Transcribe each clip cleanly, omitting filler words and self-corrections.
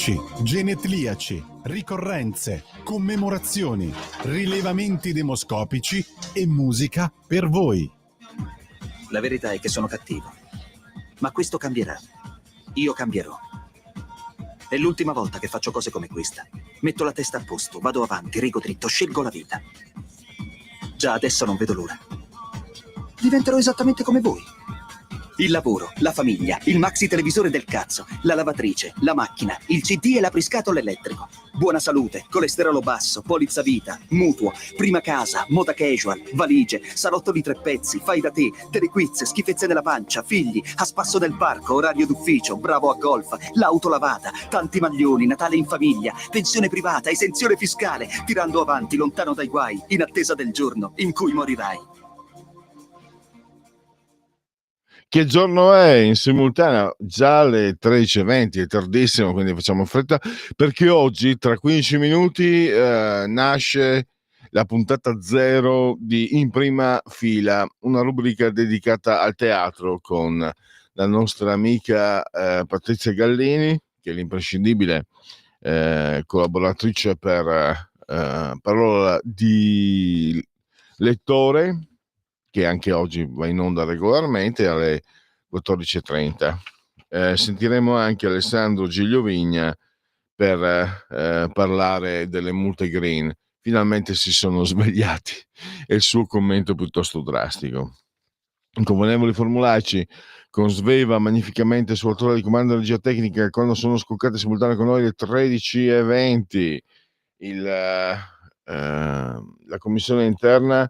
ecumenici, genetliaci, ricorrenze, commemorazioni, rilevamenti demoscopici e musica per voi. La verità è che sono cattivo, ma questo cambierà. Io cambierò. È l'ultima volta che faccio cose come questa. Metto la testa a posto, vado avanti, rigo dritto, scelgo la vita. Già adesso non vedo l'ora. Diventerò esattamente come voi. Il lavoro, la famiglia, il maxi televisore del cazzo, la lavatrice, la macchina, il CD e l'apriscatole elettrico. Buona salute, colesterolo basso, polizza vita, mutuo, prima casa, moda casual, valigie, salotto di 3 pezzi, fai da te, telequiz, schifezze nella pancia, figli, a spasso del parco, orario d'ufficio, bravo a golf, l'auto lavata, tanti maglioni, Natale in famiglia, pensione privata, esenzione fiscale, tirando avanti, lontano dai guai, in attesa del giorno in cui morirai. Che giorno è? In simultanea già alle 13:20, è tardissimo, quindi facciamo fretta, perché oggi tra 15 minuti nasce la puntata 0 di In Prima Fila, una rubrica dedicata al teatro con la nostra amica Patrizia Gallini, che è l'imprescindibile collaboratrice per Parola di Lettore, che anche oggi va in onda regolarmente alle 14:30. Sentiremo anche Alessandro Gigliovigna per parlare delle multe green. Finalmente si sono svegliati, e il suo commento piuttosto drastico. Convenevoli formulaici con Sveva magnificamente sul autore di comando della regia tecnica, quando sono scoccate simultanee con noi le 13:20. La commissione interna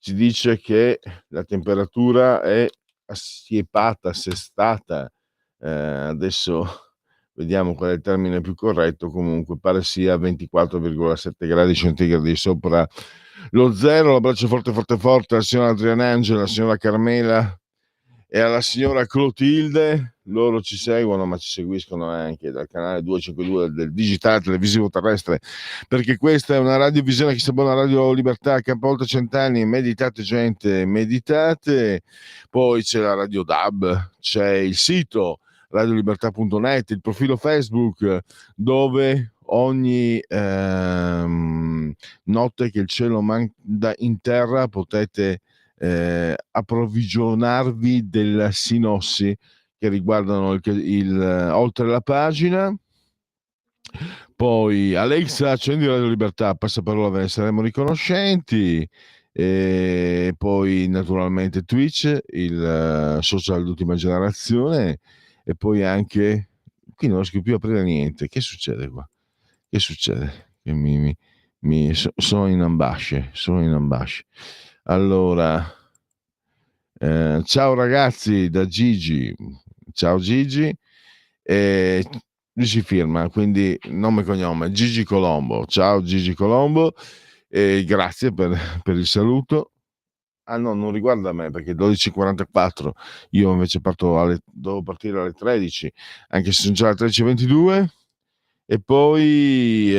ci dice che la temperatura è assiepata, assestata, adesso vediamo qual è il termine più corretto, comunque pare sia 24,7 gradi centigradi sopra lo zero. L'abbraccio forte forte forte alla signora Adrianangela, alla signora Carmela e alla signora Clotilde. Loro ci seguono, ma ci seguiscono anche dal canale 252 del digitale televisivo terrestre, perché questa è una radiovisione che sta buona, Radio Libertà, Campo Oltre Cent'anni. Meditate gente, meditate. Poi c'è la Radio DAB, c'è il sito radiolibertà.net, il profilo Facebook, dove ogni notte che il cielo manda in terra potete approvvigionarvi delle sinossi che riguardano oltre la pagina. Poi Alexa, accendi Radio Libertà, passaparola, ve ne saremo riconoscenti. E poi naturalmente Twitch, il social d'ultima generazione, e poi anche qui non riesco più a aprire niente. Che succede qua? Che succede? Che sono in ambasce, allora ciao ragazzi da Gigi. Ciao Gigi. Lui si firma, quindi nome e cognome Gigi Colombo. Ciao Gigi Colombo, grazie per il saluto. Ah no, non riguarda me, perché 12:44, io invece devo partire alle 13, anche se sono già alle 13:22. E poi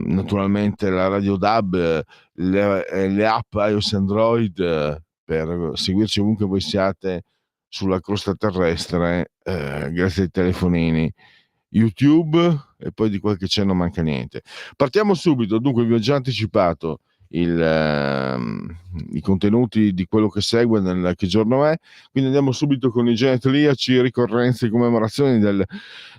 naturalmente la Radio DAB, le app iOS Android, per seguirci ovunque voi siate sulla crosta terrestre, grazie ai telefonini, YouTube, e poi di quel che c'è non manca niente. Partiamo subito, dunque vi ho già anticipato i contenuti di quello che segue nel Che giorno è, quindi andiamo subito con i genetliaci, ricorrenze e commemorazioni del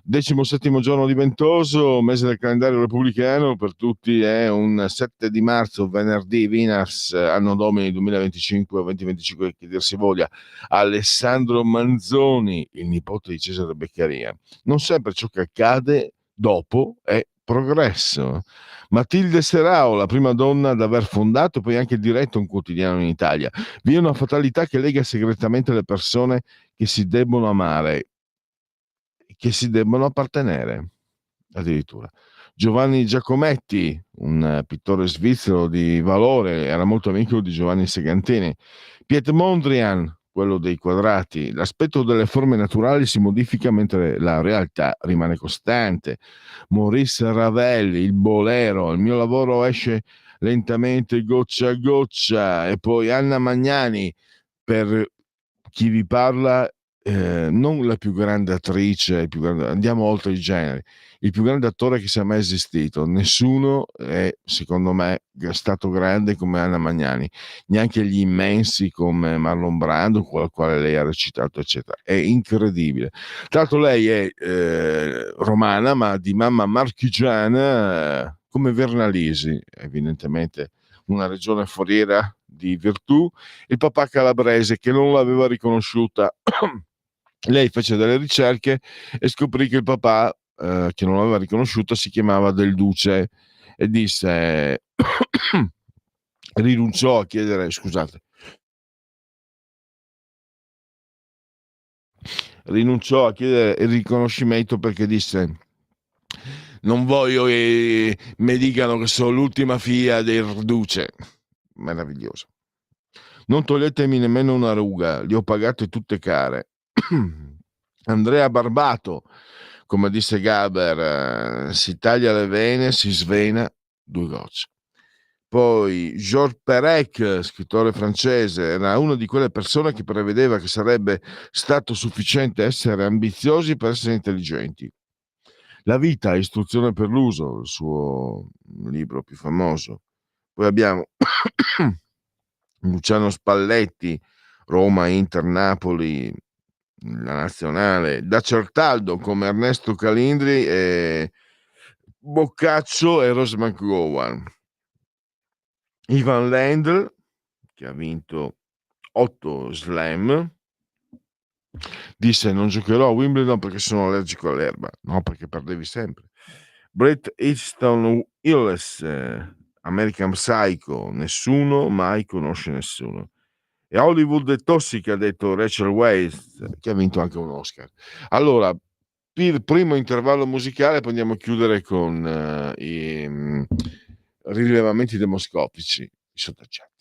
17° giorno di Ventoso, mese del calendario repubblicano. Per tutti è un 7 di marzo, venerdì, Vinas, anno domini 2025 o 2025 che dir si voglia. Alessandro Manzoni, il nipote di Cesare Beccaria. Non sempre ciò che accade dopo è progresso. Matilde Serao, la prima donna ad aver fondato e poi anche diretto un quotidiano in Italia. Vi è una fatalità che lega segretamente le persone che si debbono amare, che si debbono appartenere, addirittura. Giovanni Giacometti, un pittore svizzero di valore, era molto amico di Giovanni Segantini. Piet Mondrian, quello dei quadrati. L'aspetto delle forme naturali si modifica mentre la realtà rimane costante. Maurice Ravel, il bolero. Il mio lavoro esce lentamente, goccia a goccia. E poi Anna Magnani, per chi vi parla non la più grande attrice, andiamo oltre i generi, il più grande attore che sia mai esistito. Nessuno è, secondo me, stato grande come Anna Magnani, neanche gli immensi come Marlon Brando, con il quale lei ha recitato, eccetera. È incredibile. Tra l'altro lei è romana, ma di mamma marchigiana, come Vernalisi, evidentemente una regione foriera di virtù, il papà calabrese che non l'aveva riconosciuta. Lei fece delle ricerche e scoprì che il papà, che non l'aveva riconosciuta, si chiamava Del Duce e disse rinunciò a chiedere, scusate, rinunciò a chiedere il riconoscimento perché disse non voglio che mi dicano che sono l'ultima figlia del Duce. Meraviglioso. Non toglietemi nemmeno una ruga, li ho pagate tutte care. Andrea Barbato, come disse Gaber, si taglia le vene, si svena due gocce. Poi Georges Perec, scrittore francese, era una di quelle persone che prevedeva che sarebbe stato sufficiente essere ambiziosi per essere intelligenti. La vita, istruzione per l'uso, il suo libro più famoso. Poi abbiamo Luciano Spalletti, Roma, Inter, Napoli, la nazionale, da Certaldo come Ernesto Calindri, Boccaccio e Rose McGowan. Ivan Lendl, che ha vinto 8 slam, disse non giocherò a Wimbledon perché sono allergico all'erba. No, perché perdevi sempre. Bret Easton Illes, American Psycho, nessuno mai conosce nessuno. E Hollywood è tossica, ha detto Rachel Weisz, che ha vinto anche un Oscar. Allora, il primo intervallo musicale, poi andiamo a chiudere con i rilevamenti demoscopici, i sottacciati.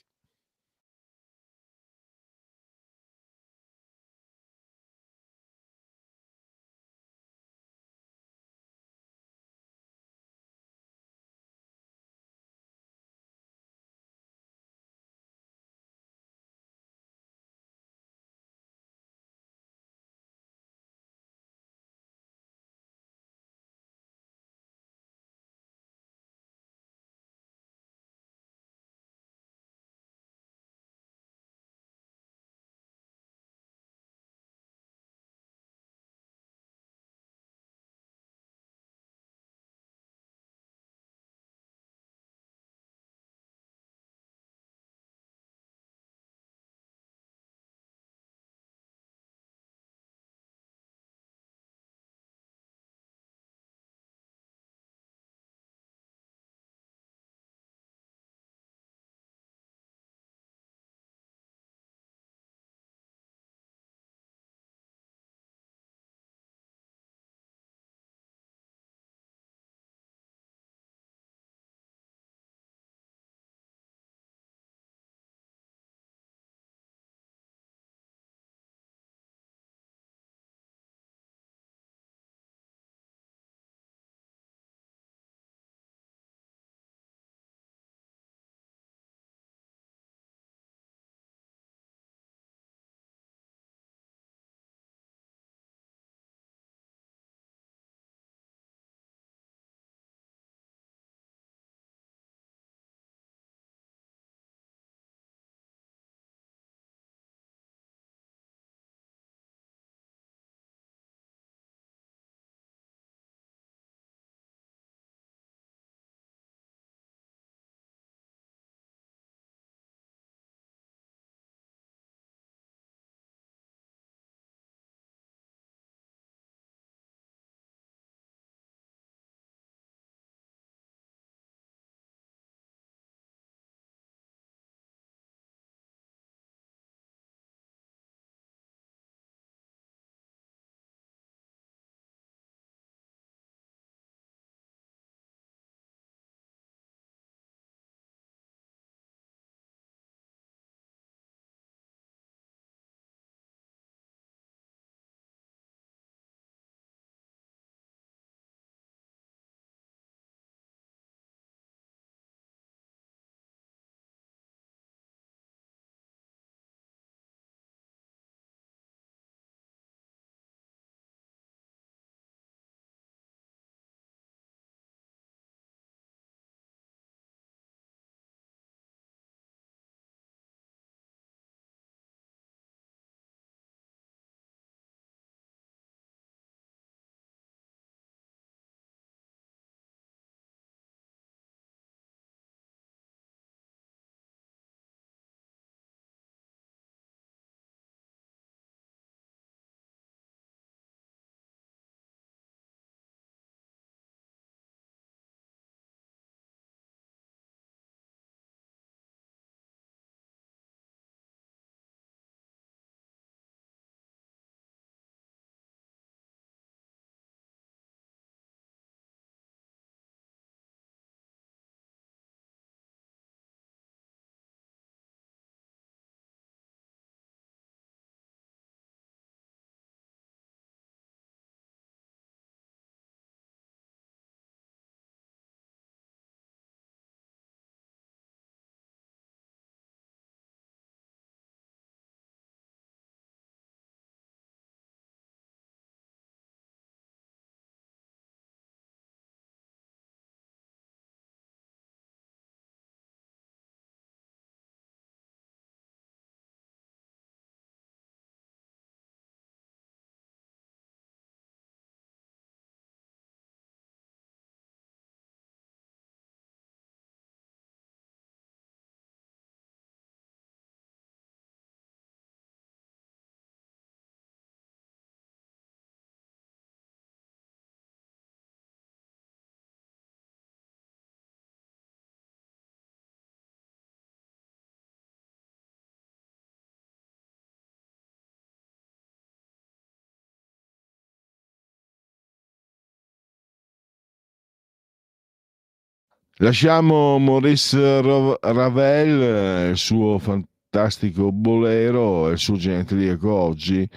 Lasciamo Maurice Ravel, il suo fantastico bolero e il suo genetriaco oggi.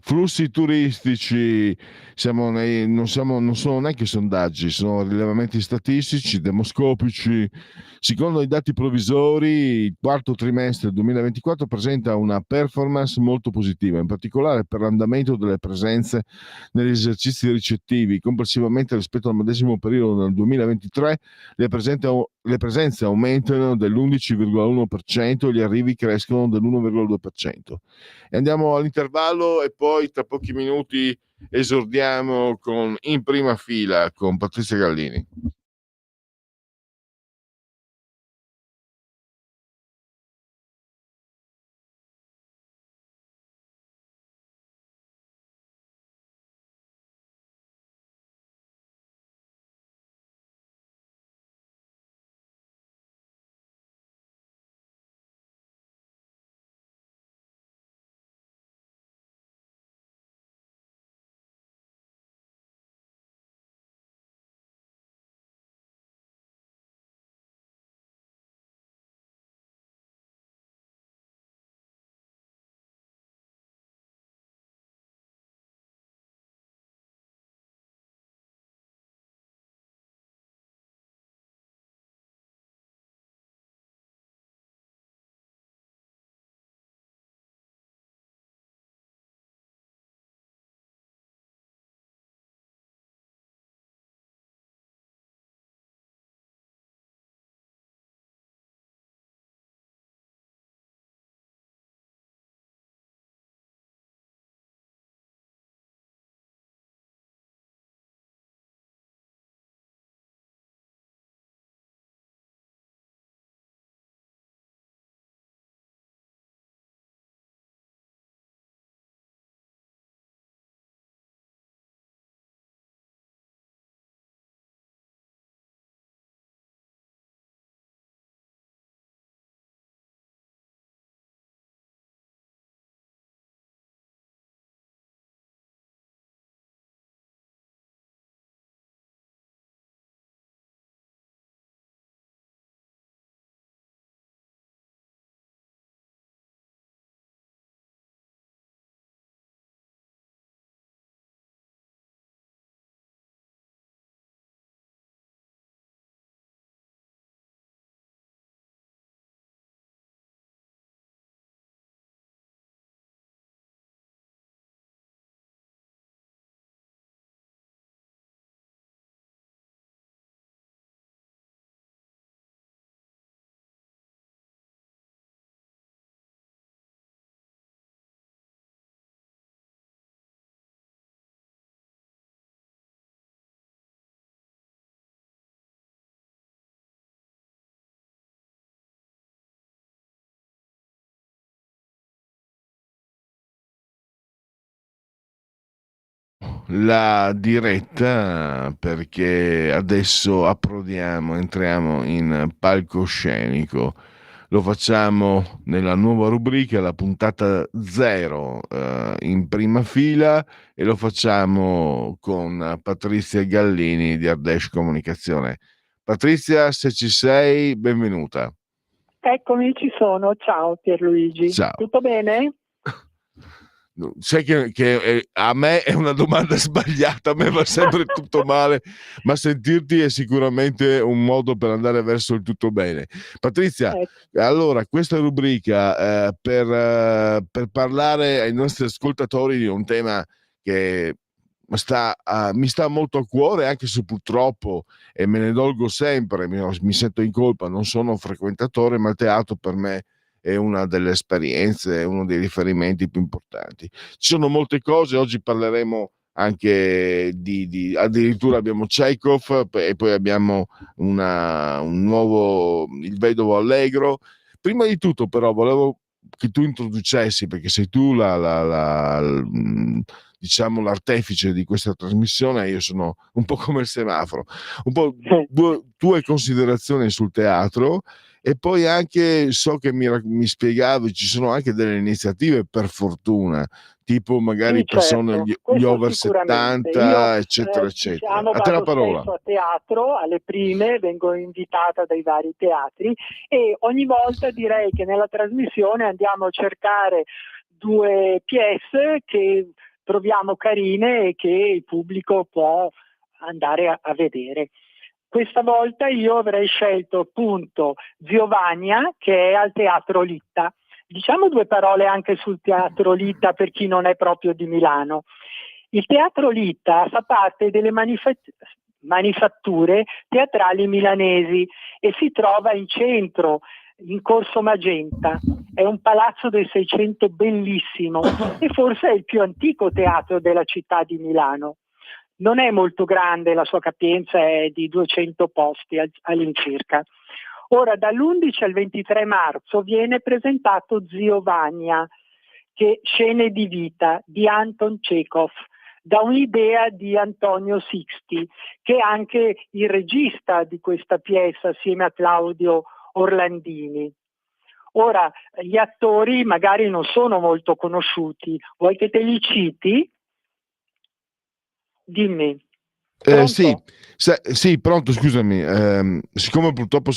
Flussi turistici, non sono neanche sondaggi, sono rilevamenti statistici, demoscopici. Secondo i dati provvisori, il quarto trimestre 2024 presenta una performance molto positiva, in particolare per l'andamento delle presenze negli esercizi ricettivi. Complessivamente rispetto al medesimo periodo del 2023, le presenze aumentano dell'11,1% e gli arrivi crescono dell'1,2%. E andiamo all'intervallo e poi tra pochi minuti esordiamo con In Prima Fila con Patrizia Gallini. La diretta perché adesso entriamo in palcoscenico. Lo facciamo nella nuova rubrica, la puntata 0, in prima fila, e lo facciamo con Patrizia Gallini di Ardèche Comunicazione. Patrizia, se ci sei, benvenuta. Eccomi, ci sono. Ciao Pierluigi. Ciao. Tutto bene? Sai che a me è una domanda sbagliata, a me va sempre tutto male, ma sentirti è sicuramente un modo per andare verso il tutto bene. Patrizia, allora, questa rubrica per parlare ai nostri ascoltatori di un tema che mi sta molto a cuore, anche se purtroppo, e me ne dolgo sempre, mi sento in colpa, non sono un frequentatore, ma il teatro per me è una delle esperienze, è uno dei riferimenti più importanti. Ci sono molte cose, oggi parleremo anche addirittura abbiamo Chekhov e poi abbiamo un nuovo Il Vedovo Allegro. Prima di tutto però volevo che tu introducessi, perché sei tu diciamo l'artefice di questa trasmissione, io sono un po' come il semaforo, un po' tue considerazioni sul teatro E poi anche so che mi spiegavi, ci sono anche delle iniziative per fortuna, tipo magari Sì, persone certo, gli questo over sicuramente. Io, 70, eccetera, eccetera. diciamo, A te la vado parola. spesso a teatro, alle prime, vengo invitata dai vari teatri e ogni volta direi che nella trasmissione andiamo a cercare due pièce che troviamo carine e che il pubblico può andare a vedere. Questa volta io avrei scelto appunto Giovania, che è al Teatro Litta. Diciamo due parole anche sul Teatro Litta per chi non è proprio di Milano. Il Teatro Litta fa parte delle manifatture teatrali milanesi e si trova in centro, in Corso Magenta. È un palazzo del Seicento bellissimo e forse è il più antico teatro della città di Milano. Non è molto grande, la sua capienza è di 200 posti all'incirca. Ora, dall'11 al 23 marzo viene presentato Zio Vania, che Scene di vita, di Anton Chekhov, da un'idea di Antonio Sixti, che è anche il regista di questa pièce assieme a Claudio Orlandini. Ora, gli attori magari non sono molto conosciuti, vuoi che te li citi? Dimmi. Sì, Pronto? sì, pronto, scusami. Siccome purtroppo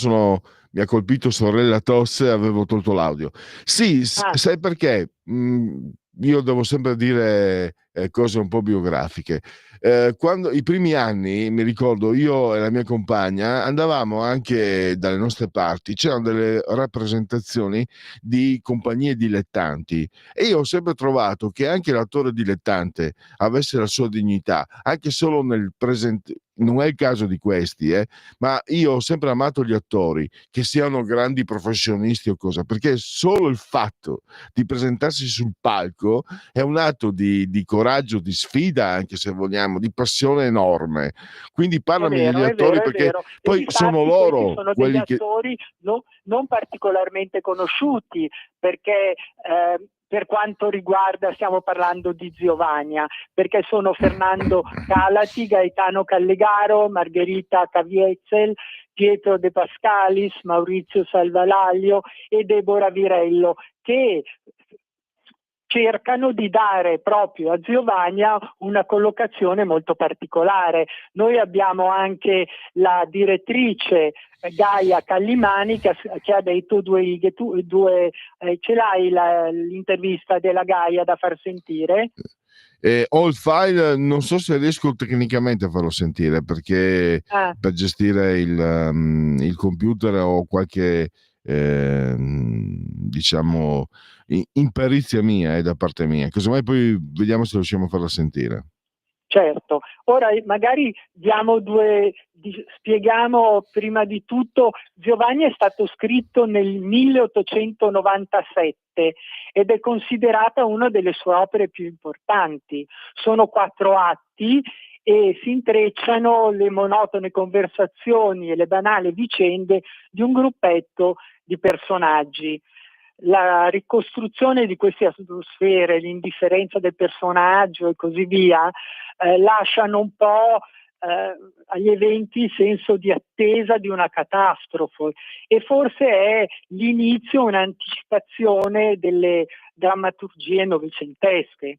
mi ha colpito sorella tosse, avevo tolto l'audio. Sì, Ah, sai perché? Io devo sempre dire cose un po' biografiche. Quando i primi anni, mi ricordo, io e la mia compagna andavamo anche dalle nostre parti, c'erano delle rappresentazioni di compagnie dilettanti e io ho sempre trovato che anche l'attore dilettante avesse la sua dignità, anche solo nel presente. Non è il caso di questi, ma io ho sempre amato gli attori, che siano grandi professionisti o cosa, perché solo il fatto di presentarsi sul palco è un atto di coraggio, di sfida, anche se vogliamo, di passione enorme. Quindi è parlami degli vero, è attori vero, è perché vero. E poi sono difatti questi loro sono degli quelli che. attori non particolarmente conosciuti, perché per quanto riguarda, stiamo parlando di Giovania, perché sono Fernando Calati, Gaetano Callegaro, Margherita Caviezel, Pietro De Pascalis, Maurizio Salvalaglio e Deborah Virello, che cercano di dare proprio a Giovania una collocazione molto particolare. Noi abbiamo anche la direttrice Gaia Callimani che ha detto due righe, ce l'hai l'intervista della Gaia da far sentire? Ho il file, non so se riesco tecnicamente a farlo sentire perché Ah. per gestire il computer ho qualche diciamo imperizia mia da parte mia. Casomai poi vediamo se riusciamo a farla sentire. Certo, ora magari spieghiamo prima di tutto, Giovanni è stato scritto nel 1897 ed è considerata una delle sue opere più importanti. Sono 4 atti e si intrecciano le monotone conversazioni e le banali vicende di un gruppetto di personaggi. La ricostruzione di queste atmosfere, l'indifferenza del personaggio e così via, lasciano un po' agli eventi senso di attesa di una catastrofe e forse è l'inizio, un'anticipazione delle drammaturgie novecentesche.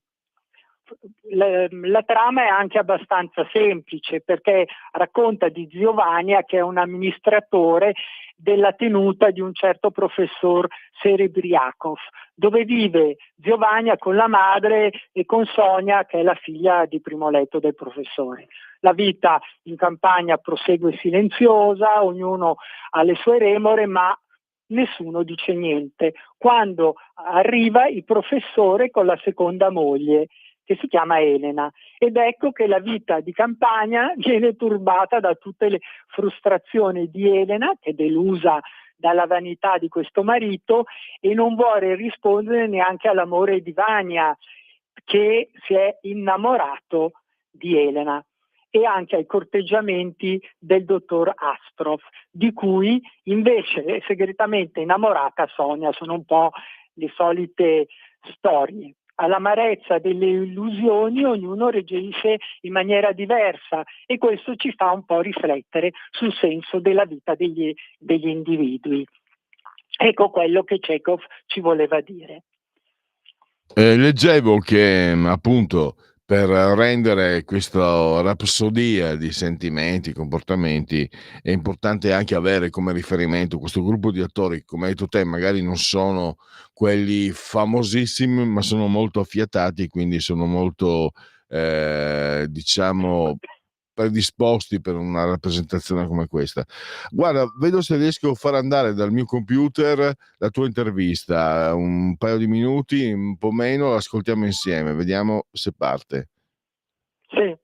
La trama è anche abbastanza semplice perché racconta di Giovania che è un amministratore della tenuta di un certo professor Serebriakov, dove vive Giovania con la madre e con Sonia che è la figlia di primo letto del professore. La vita in campagna prosegue silenziosa, ognuno ha le sue remore, ma nessuno dice niente. Quando arriva il professore con la seconda moglie, che si chiama Elena, ed ecco che la vita di campagna viene turbata da tutte le frustrazioni di Elena, che è delusa dalla vanità di questo marito e non vuole rispondere neanche all'amore di Vania, che si è innamorato di Elena, e anche ai corteggiamenti del dottor Astrov, di cui invece è segretamente innamorata Sonia. Sono un po' le solite storie. All'amarezza delle illusioni ognuno reagisce in maniera diversa e questo ci fa un po' riflettere sul senso della vita degli individui. Ecco quello che Chekhov ci voleva dire. Leggevo che appunto per rendere questa rapsodia di sentimenti, comportamenti, è importante anche avere come riferimento questo gruppo di attori, come hai detto te, magari non sono quelli famosissimi, ma sono molto affiatati, quindi sono molto, diciamo, predisposti per una rappresentazione come questa. Guarda, vedo se riesco a far andare dal mio computer la tua intervista, un paio di minuti, un po' meno, l'ascoltiamo insieme, vediamo se parte. Sì.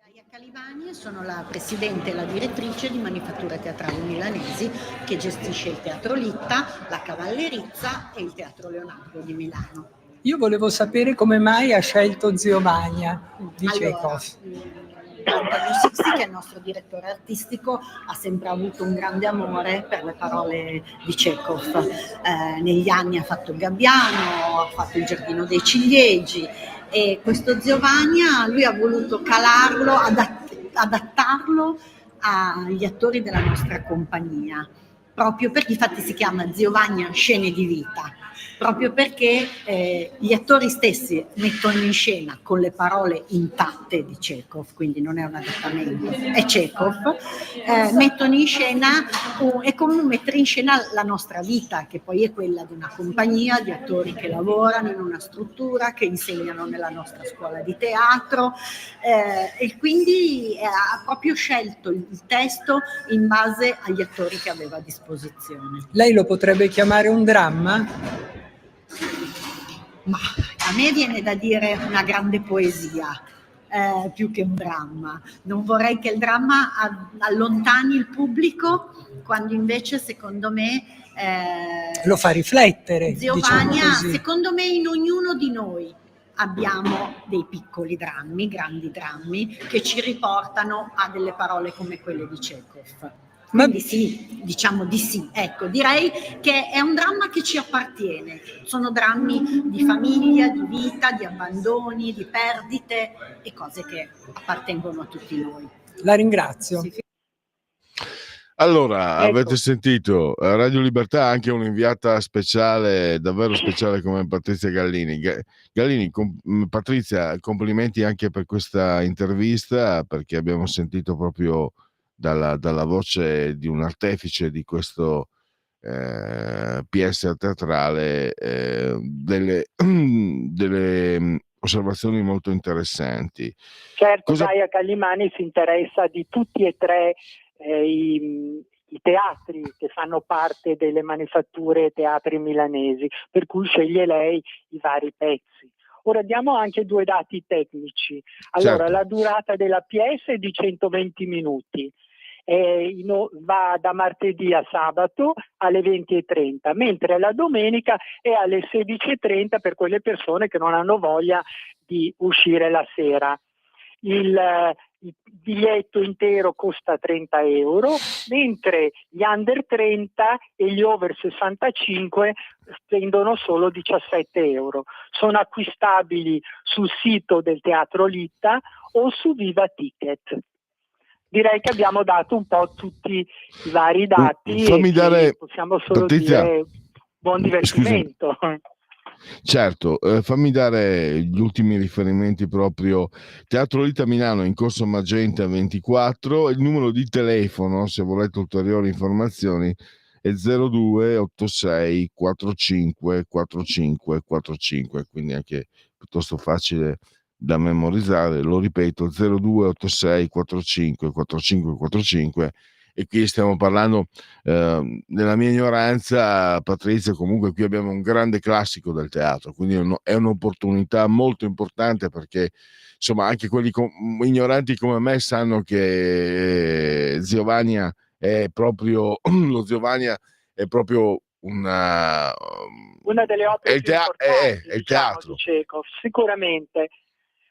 Gaia Calivani, sono la presidente e la direttrice di Manifatture Teatrali Milanesi, che gestisce il Teatro Litta, la Cavallerizza e il Teatro Leonardo di Milano. Io volevo sapere come mai ha scelto Zio Vania di Chekhov. Antonio Sixti, che è il nostro direttore artistico, ha sempre avuto un grande amore per le parole di Chekhov. Negli anni ha fatto il Gabbiano, ha fatto il Giardino dei Ciliegi, e questo Zio Vania lui ha voluto calarlo, adattarlo agli attori della nostra compagnia, proprio perché infatti si chiama Zio Vania Scene di Vita, proprio perché gli attori stessi mettono in scena con le parole intatte di Chekhov, quindi non è un adattamento, è Chekhov, mettono in scena, è come mettere in scena la nostra vita, che poi è quella di una compagnia di attori che lavorano in una struttura, che insegnano nella nostra scuola di teatro, e quindi ha proprio scelto il testo in base agli attori che aveva a disposizione. Lei lo potrebbe chiamare un dramma? Ma a me viene da dire una grande poesia, più che un dramma. Non vorrei che il dramma allontani il pubblico, quando invece secondo me Lo fa riflettere, Zio diciamo Vania, così. secondo me in ognuno di noi abbiamo dei piccoli drammi, grandi drammi, che ci riportano a delle parole come quelle di Chekhov. Quindi sì, diciamo di sì. Ecco, direi che è un dramma che ci appartiene. Sono drammi di famiglia, di vita, di abbandoni, di perdite e cose che appartengono a tutti noi. La ringrazio. Sì. Allora, Ecco. avete sentito, Radio Libertà ha anche un'inviata speciale, davvero speciale come Patrizia Gallini. Gallini, Patrizia, complimenti anche per questa intervista, perché abbiamo sentito proprio dalla voce di un artefice di questo PS teatrale delle osservazioni molto interessanti. Certo, Gaia Callimani si interessa di tutti e tre i teatri che fanno parte delle manifatture teatri milanesi, per cui sceglie lei i vari pezzi. Ora diamo anche due dati tecnici. Allora, certo. La durata della PS è di 120 minuti. Va da martedì a sabato alle 20:30, mentre la domenica è alle 16:30 per quelle persone che non hanno voglia di uscire la sera. Il biglietto intero costa 30 euro, mentre gli under 30 e gli over 65 spendono solo 17 euro. Sono acquistabili sul sito del Teatro Litta o su Viva Ticket. Direi che abbiamo dato un po' tutti i vari dati Fammi dare, possiamo solo Patrizia, dire buon divertimento. Scusami. Certo, fammi dare gli ultimi riferimenti proprio. Teatro Litta Milano in Corso Magenta 24, il numero di telefono se volete ulteriori informazioni è 0286 45 45 45, quindi anche piuttosto facile da memorizzare, lo ripeto, 0286 45 45 45. E qui stiamo parlando, nella mia ignoranza, Patrizia, comunque qui abbiamo un grande classico del teatro, quindi è un'opportunità molto importante, perché insomma anche quelli ignoranti come me sanno che Zio Vania è proprio lo Zio Vania è proprio una delle opere più importanti, è il teatro di Chekhov, sicuramente.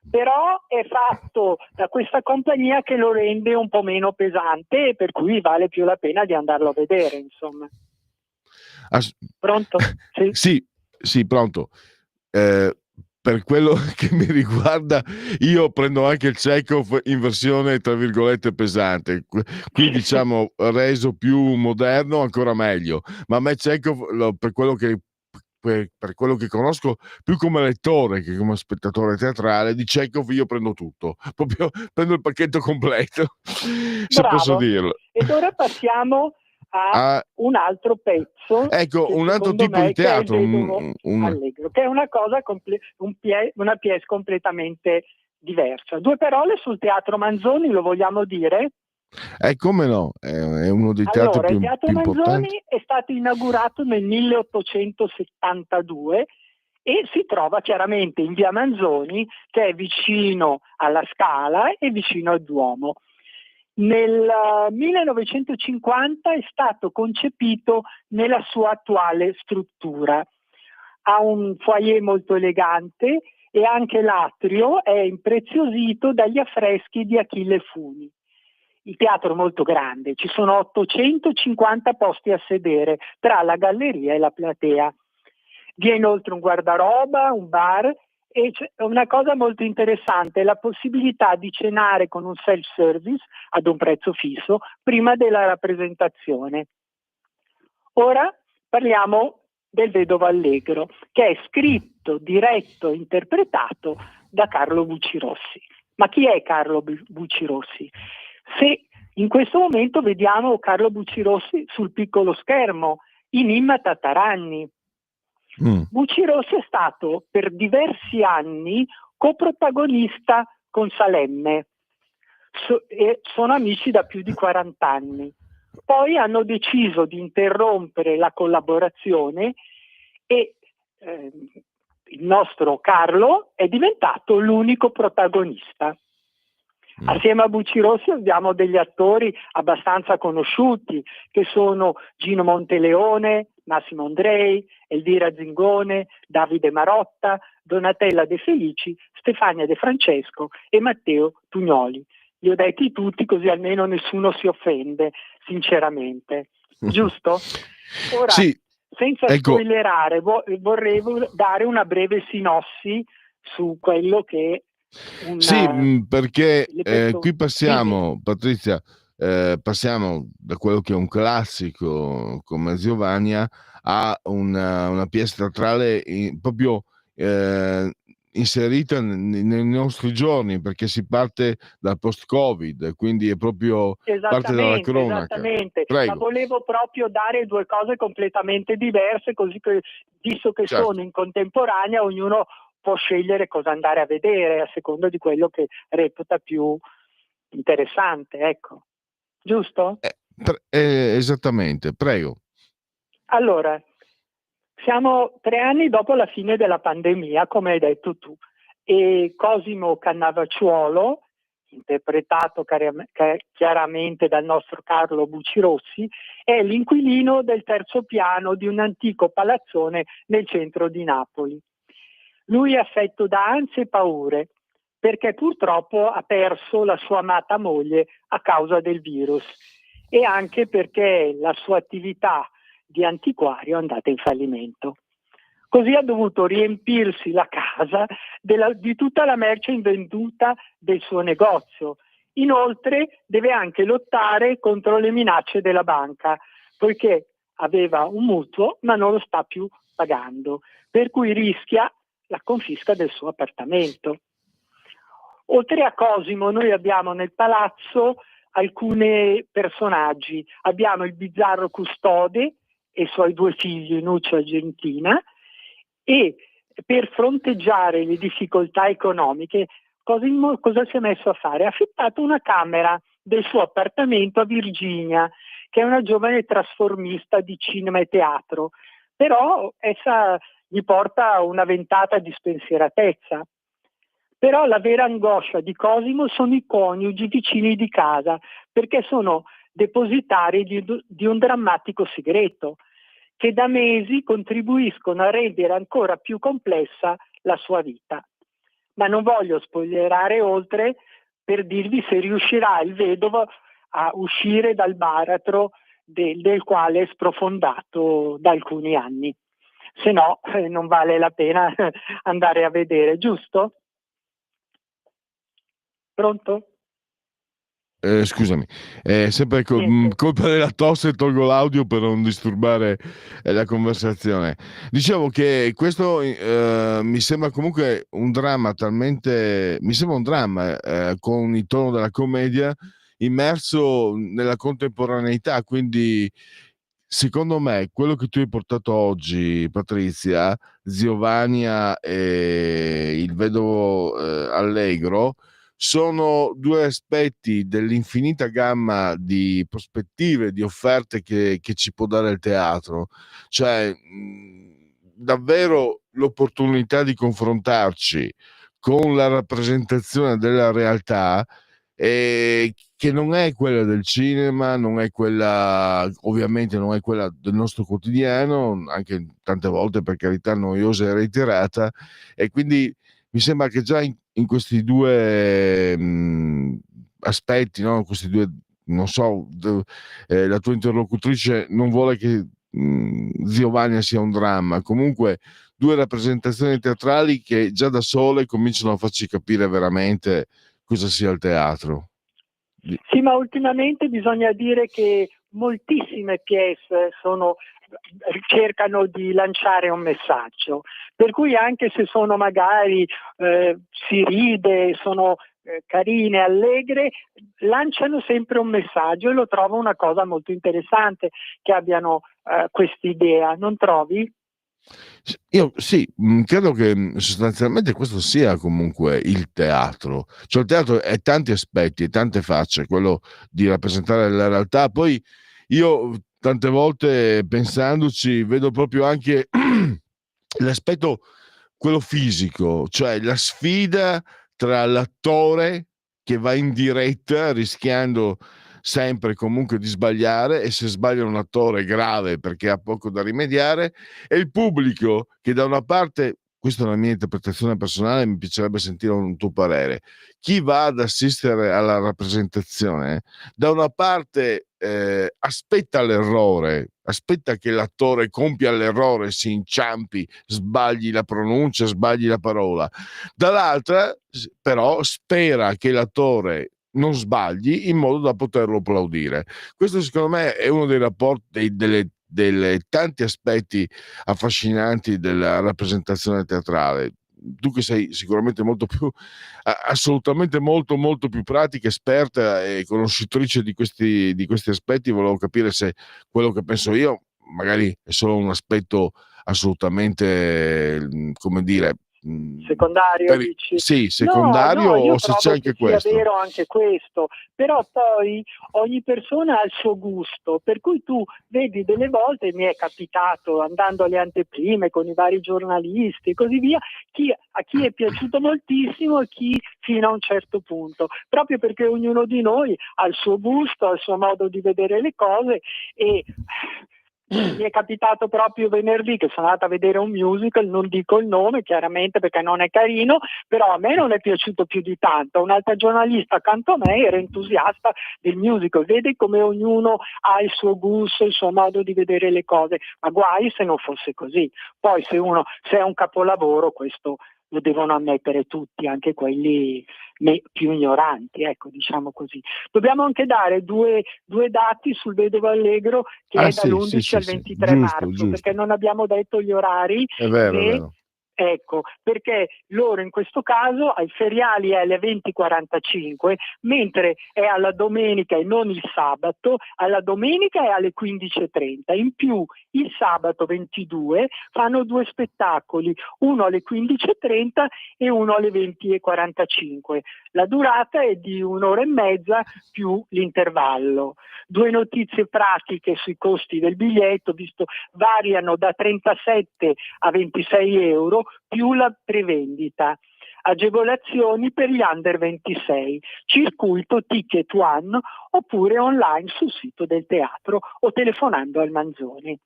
Però è fatto da questa compagnia che lo rende un po' meno pesante, e per cui vale più la pena di andarlo a vedere, insomma. Pronto? Sì, pronto. per quello che mi riguarda, io prendo anche il Chekhov in versione tra virgolette pesante, qui diciamo reso più moderno ancora meglio, ma a me Chekhov, per quello che conosco, più come lettore che come spettatore teatrale, di Chekhov io prendo tutto, proprio prendo il pacchetto completo, se posso Bravo. dirlo. Ed ora passiamo a un altro pezzo, Ecco, che un altro secondo tipo di me che è il teatro, Vedovo Allegro, che è una cosa una pièce completamente diversa. Due parole sul teatro Manzoni, lo vogliamo dire? come no, è uno dei teatri Allora, il Teatro più importanti. Manzoni è stato inaugurato nel 1872 e si trova chiaramente in via Manzoni, che è vicino alla Scala e vicino al Duomo. Nel 1950 è stato concepito nella sua attuale struttura. Ha un foyer molto elegante e anche l'atrio è impreziosito dagli affreschi di Achille Funi. Il teatro è molto grande, ci sono 850 posti a sedere tra la galleria e la platea. Vi è inoltre un guardaroba, un bar e c'è una cosa molto interessante, la possibilità di cenare con un self-service ad un prezzo fisso prima della rappresentazione. Ora parliamo del Vedovo Allegro, che è scritto, diretto e interpretato da Carlo Bucci-Rossi. Ma chi è Carlo Bucci-Rossi? Se in questo momento vediamo Carlo Bucci-Rossi sul piccolo schermo, in Imma Tataragni. Bucci-Rossi è stato per diversi anni coprotagonista con Salemme, e sono amici da più di 40 anni. Poi hanno deciso di interrompere la collaborazione e il nostro Carlo è diventato l'unico protagonista. Assieme a Bucci-Rossi abbiamo degli attori abbastanza conosciuti, che sono Gino Monteleone, Massimo Andrei, Elvira Zingone, Davide Marotta, Donatella De Felici, Stefania De Francesco e Matteo Tugnoli. Li ho detti tutti così almeno nessuno si offende, sinceramente. Giusto? Ora, sì, senza spoilerare, vorrei dare una breve sinossi su quello che sì, perché qui passiamo, Dimmi. Patrizia, passiamo da quello che è un classico come Ziovania a una pièce teatrale proprio inserita nei nostri giorni, perché si parte dal post-Covid, quindi è proprio parte dalla cronaca. Esattamente, ma Prego. volevo proprio dare due cose completamente diverse, così che, visto che Certo. sono in contemporanea, ognuno può scegliere cosa andare a vedere a seconda di quello che reputa più interessante, ecco. Giusto? Esattamente, prego. Allora, siamo 3 anni dopo la fine della pandemia, come hai detto tu, e Cosimo Cannavacciuolo, interpretato chiaramente dal nostro Carlo Bucci-Rossi, è l'inquilino del terzo piano di un antico palazzone nel centro di Napoli. Lui è affetto da ansie e paure perché purtroppo ha perso la sua amata moglie a causa del virus e anche perché la sua attività di antiquario è andata in fallimento. Così ha dovuto riempirsi la casa di tutta la merce invenduta del suo negozio. Inoltre deve anche lottare contro le minacce della banca, poiché aveva un mutuo ma non lo sta più pagando, per cui rischia la confisca del suo appartamento. Oltre a Cosimo, noi abbiamo nel palazzo alcuni personaggi. Abbiamo il bizzarro custode e i suoi 2 figli, Nuccio e Argentina, e per fronteggiare le difficoltà economiche Cosimo cosa si è messo a fare? Ha affittato una camera del suo appartamento a Virginia, che è una giovane trasformista di cinema e teatro, però essa gli porta una ventata di spensieratezza. Però la vera angoscia di Cosimo sono i coniugi vicini di casa, perché sono depositari di un drammatico segreto, che da mesi contribuiscono a rendere ancora più complessa la sua vita. Ma non voglio spoilerare oltre per dirvi se riuscirà il vedovo a uscire dal baratro del quale è sprofondato da alcuni anni. se no non vale la pena andare a vedere, giusto? Pronto? Scusami, è sempre Niente. colpa della tosse, tolgo l'audio per non disturbare la conversazione. Dicevo che questo mi sembra comunque un dramma mi sembra un dramma con il tono della commedia immerso nella contemporaneità, quindi secondo me quello che tu hai portato oggi, Patrizia, Ziovania e il vedovo Allegro, sono due aspetti dell'infinita gamma di prospettive, di offerte che ci può dare il teatro. Cioè, davvero l'opportunità di confrontarci con la rappresentazione della realtà, che non è quella del cinema, non è quella, ovviamente non è quella del nostro quotidiano, anche tante volte per carità noiosa e reiterata, e quindi mi sembra che già in questi due aspetti, no? Questi due, non so, la tua interlocutrice non vuole che Ziovania sia un dramma, comunque due rappresentazioni teatrali che già da sole cominciano a farci capire veramente cosa sia il teatro. Sì, ma ultimamente bisogna dire che moltissime pièce cercano di lanciare un messaggio, per cui anche se sono magari si ride, sono carine, allegre, lanciano sempre un messaggio, e lo trovo una cosa molto interessante che abbiano quest'idea, non trovi? Io sì, credo che sostanzialmente questo sia comunque il teatro. Cioè il teatro è tanti aspetti e tante facce, quello di rappresentare la realtà. Poi io tante volte pensandoci vedo proprio anche l'aspetto quello fisico, cioè la sfida tra l'attore che va in diretta rischiando sempre comunque di sbagliare, e se sbaglia un attore grave perché ha poco da rimediare, e il pubblico che da una parte, questa è una mia interpretazione personale, mi piacerebbe sentire un tuo parere, chi va ad assistere alla rappresentazione da una parte aspetta l'errore, aspetta che l'attore compia l'errore, si inciampi, sbagli la pronuncia, sbagli la parola, dall'altra però spera che l'attore non sbagli in modo da poterlo applaudire. Questo secondo me è uno dei rapporti, delle tanti aspetti affascinanti della rappresentazione teatrale. Tu che sei sicuramente molto più, assolutamente molto molto più pratica, esperta e conoscitrice di questi aspetti, volevo capire se quello che penso io magari è solo un aspetto assolutamente, come dire, Secondario, dici? sì, No, secondario, no, io o se c'è trovo che anche sia questo. vero anche questo, però poi ogni persona ha il suo gusto, per cui tu vedi delle volte, mi è capitato andando alle anteprime con i vari giornalisti e così via, a chi è piaciuto moltissimo e chi fino a un certo punto, proprio perché ognuno di noi ha il suo gusto, ha il suo modo di vedere le cose, e mi è capitato proprio venerdì che sono andata a vedere un musical, non dico il nome chiaramente perché non è carino, però a me non è piaciuto più di tanto. Un'altra giornalista accanto a me era entusiasta del musical. Vedi come ognuno ha il suo gusto, il suo modo di vedere le cose, ma guai se non fosse così. Poi se è un capolavoro, questo lo devono ammettere tutti, anche quelli più ignoranti, ecco, diciamo così. Dobbiamo anche dare due dati sul Vedovo Allegro, che è Sì, dall'11 sì, al sì, 23 giusto, marzo, giusto. perché non abbiamo detto gli orari È vero, è né. vero. Ecco, perché loro in questo caso ai feriali è alle 20:45, mentre è alla domenica e non il sabato, alla domenica è alle 15:30. In più il sabato 22 fanno due spettacoli, uno alle 15:30 e uno alle 20:45. La durata è di 1 ora e mezza più l'intervallo. Due notizie pratiche sui costi del biglietto, visto variano da 37 a 26 euro più la prevendita. Agevolazioni per gli under 26, circuito Ticket One oppure online sul sito del teatro o telefonando al Manzoni.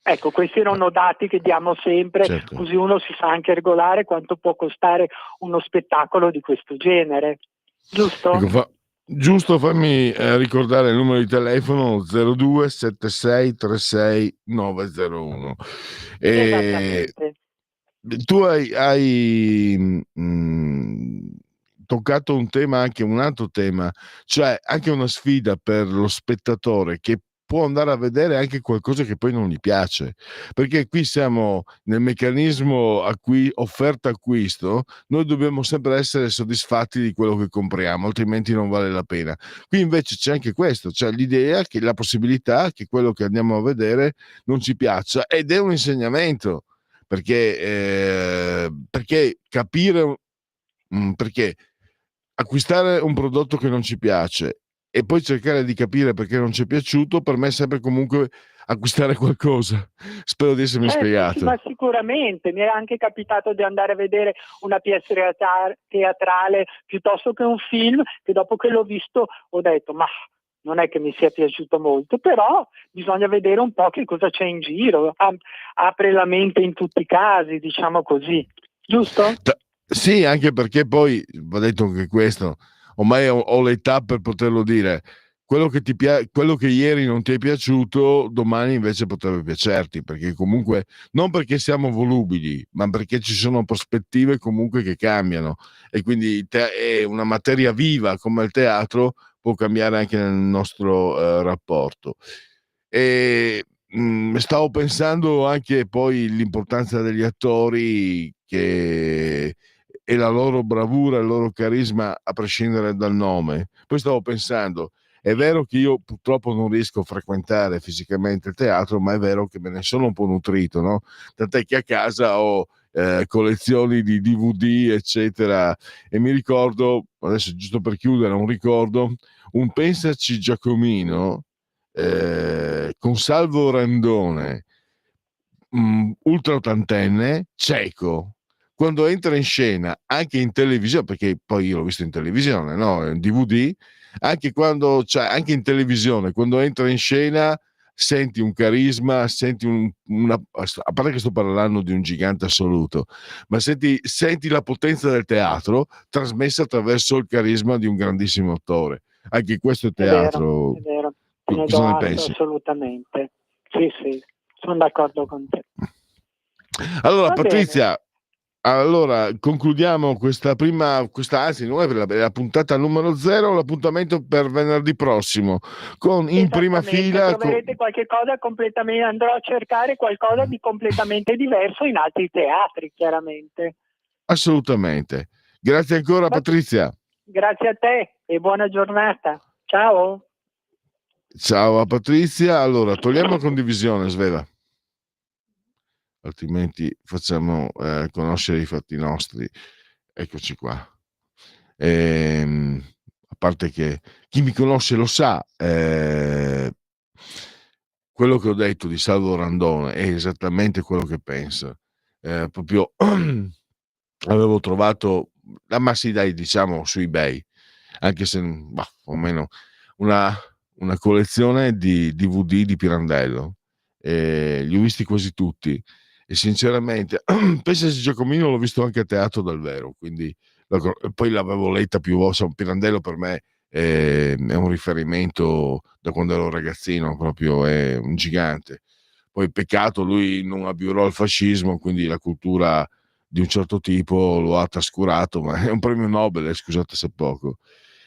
Ecco, questi erano dati che diamo sempre, Certo. così uno si sa anche regolare quanto può costare uno spettacolo di questo genere, giusto? Ecco, Giusto, fammi ricordare il numero di telefono 0276369901. Esattamente. Tu hai toccato un tema, anche un altro tema, cioè anche una sfida per lo spettatore che può andare a vedere anche qualcosa che poi non gli piace, perché qui siamo nel meccanismo offerta-acquisto, noi dobbiamo sempre essere soddisfatti di quello che compriamo, altrimenti non vale la pena. Qui invece c'è anche questo, c'è l'idea, che la possibilità che quello che andiamo a vedere non ci piaccia, ed è un insegnamento, perché capire, perché acquistare un prodotto che non ci piace e poi cercare di capire perché non ci è piaciuto, per me è sempre comunque acquistare qualcosa. Spero di essermi Sì, spiegato. ma sicuramente mi è anche capitato di andare a vedere una pièce teatrale piuttosto che un film, che dopo che l'ho visto ho detto ma non è che mi sia piaciuto molto, però bisogna vedere un po' che cosa c'è in giro, apre la mente in tutti i casi, diciamo così, giusto? Sì, anche perché poi va detto anche questo, ormai ho l'età per poterlo dire, quello che ieri non ti è piaciuto, domani invece potrebbe piacerti, perché comunque non perché siamo volubili, ma perché ci sono prospettive comunque che cambiano, e quindi è una materia viva come il teatro, può cambiare anche nel nostro rapporto. E stavo pensando anche poi l'importanza degli attori e la loro bravura, il loro carisma, a prescindere dal nome. Poi stavo pensando, è vero che io purtroppo non riesco a frequentare fisicamente il teatro, ma è vero che me ne sono un po' nutrito, no? Tant'è che a casa ho collezioni di DVD, eccetera, e mi ricordo, adesso giusto per chiudere, un Pensaci Giacomino con Salvo Randone, ultra ottantenne, cieco. Quando entra in scena, anche in televisione, perché poi io l'ho visto in televisione, no? In DVD, anche in televisione, quando entra in scena, senti un carisma, senti a parte che sto parlando di un gigante assoluto, ma senti la potenza del teatro trasmessa attraverso il carisma di un grandissimo attore. Anche questo è teatro. È vero, te ne Cosa do ne atto pensi? assolutamente. Sì, sono d'accordo con te. Allora, Va bene. Patrizia, concludiamo anzi, non è la puntata numero 0, l'appuntamento per venerdì prossimo, con in prima Esattamente, fila. troverete qualche cosa completamente, andrò a cercare qualcosa di completamente diverso in altri teatri, chiaramente. Assolutamente. Grazie ancora, Patrizia. Grazie a te e buona giornata. Ciao. Ciao a Patrizia. Allora, togliamo la condivisione, Sveva, altrimenti facciamo conoscere i fatti nostri. Eccoci qua. A parte che chi mi conosce lo sa, quello che ho detto di Salvo Randone è esattamente quello che penso. Proprio avevo trovato, ma sì, dai, diciamo su eBay, anche se o meno, una, una collezione di DVD di Pirandello. Li ho visti quasi tutti, e sinceramente Pensaci Giacomino l'ho visto anche a teatro dal vero, quindi poi l'avevo letta più volte. Pirandello per me è un riferimento da quando ero ragazzino, proprio è un gigante. Poi peccato, lui non abiurò il fascismo, quindi la cultura di un certo tipo lo ha trascurato, ma è un premio Nobel, scusate se poco.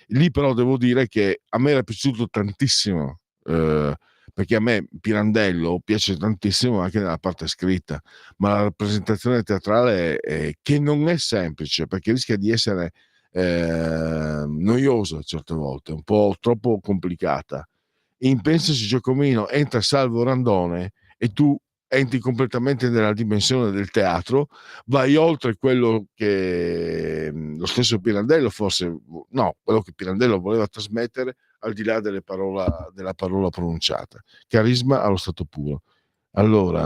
Lì però devo dire che a me era piaciuto tantissimo, perché a me Pirandello piace tantissimo anche nella parte scritta, ma la rappresentazione teatrale che non è semplice, perché rischia di essere noiosa certe volte, un po' troppo complicata. In Pensaci Giacomino entra Salvo Randone e tu entri completamente nella dimensione del teatro, vai oltre quello che lo stesso Pirandello quello che Pirandello voleva trasmettere, al di là della parola pronunciata. Carisma allo stato puro. Allora,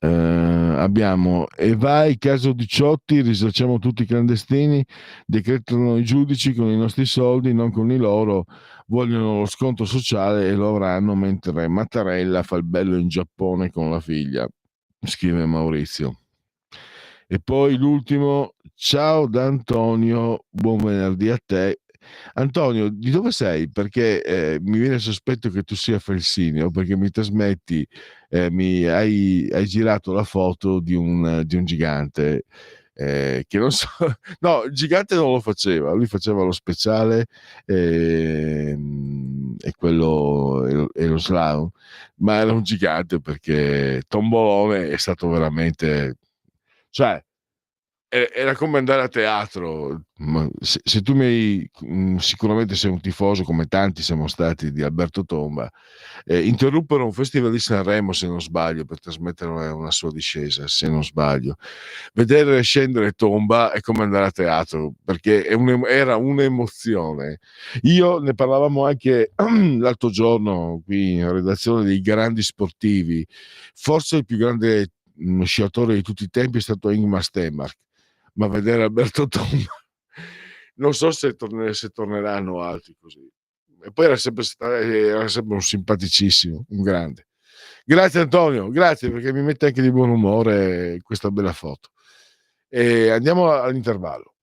abbiamo e vai, caso Diciotti, risarciamo tutti i clandestini, decretano i giudici con i nostri soldi, non con i loro, vogliono lo sconto sociale e lo avranno, mentre Mattarella fa il bello in Giappone con la figlia, scrive Maurizio. E poi l'ultimo, ciao da Antonio, buon venerdì a te. Antonio, di dove sei? Perché mi viene il sospetto che tu sia Felsineo, perché mi trasmetti, hai girato la foto di un gigante, che non so, no, il gigante non lo faceva, lui faceva lo speciale, e quello e lo slalom, ma era un gigante perché Tombolone è stato veramente, cioè, era come andare a teatro. Se tu mi hai, sicuramente sei un tifoso come tanti siamo stati di Alberto Tomba, interruppero un festival di Sanremo, se non sbaglio, per trasmettere una sua discesa, se non sbaglio. Vedere scendere Tomba è come andare a teatro, perché era un'emozione. Io ne parlavamo anche l'altro giorno qui in redazione dei grandi sportivi. Forse il più grande sciatore di tutti i tempi è stato Ingmar Stenmark, ma vedere Alberto Tomba non so se torneranno altri così. E poi era sempre un simpaticissimo, un grande. Grazie Antonio, grazie, perché mi mette anche di buon umore questa bella foto. E andiamo all'intervallo.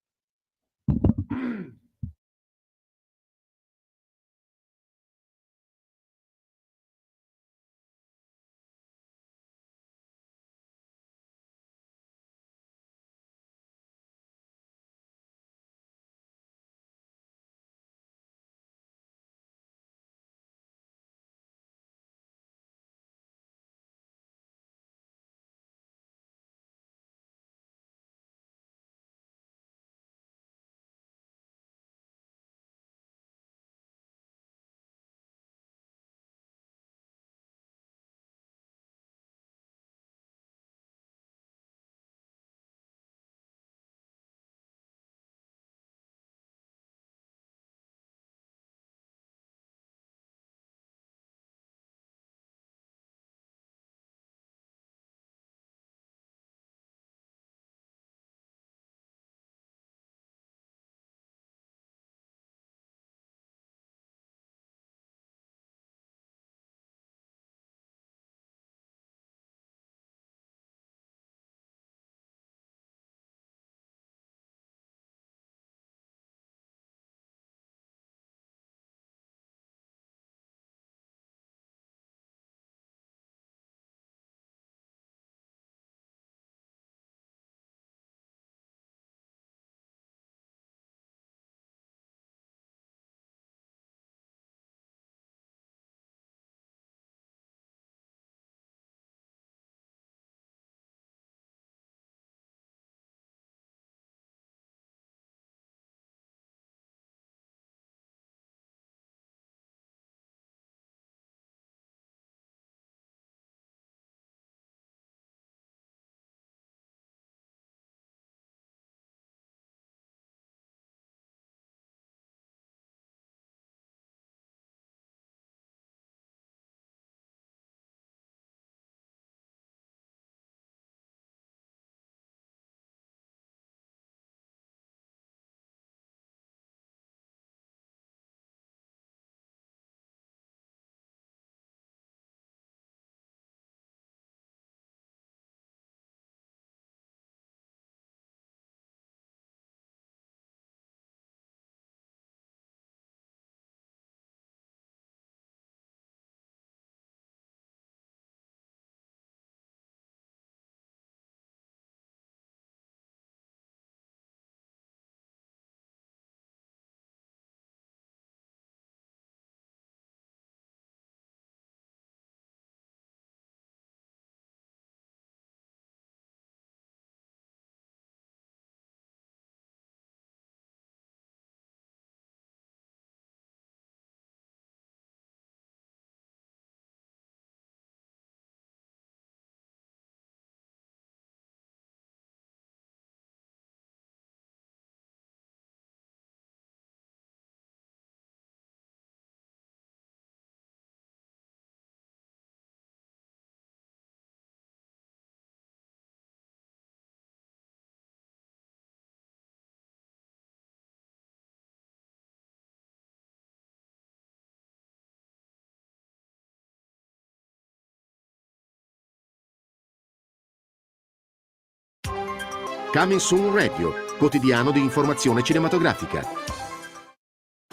Coming Soon Radio, quotidiano di informazione cinematografica.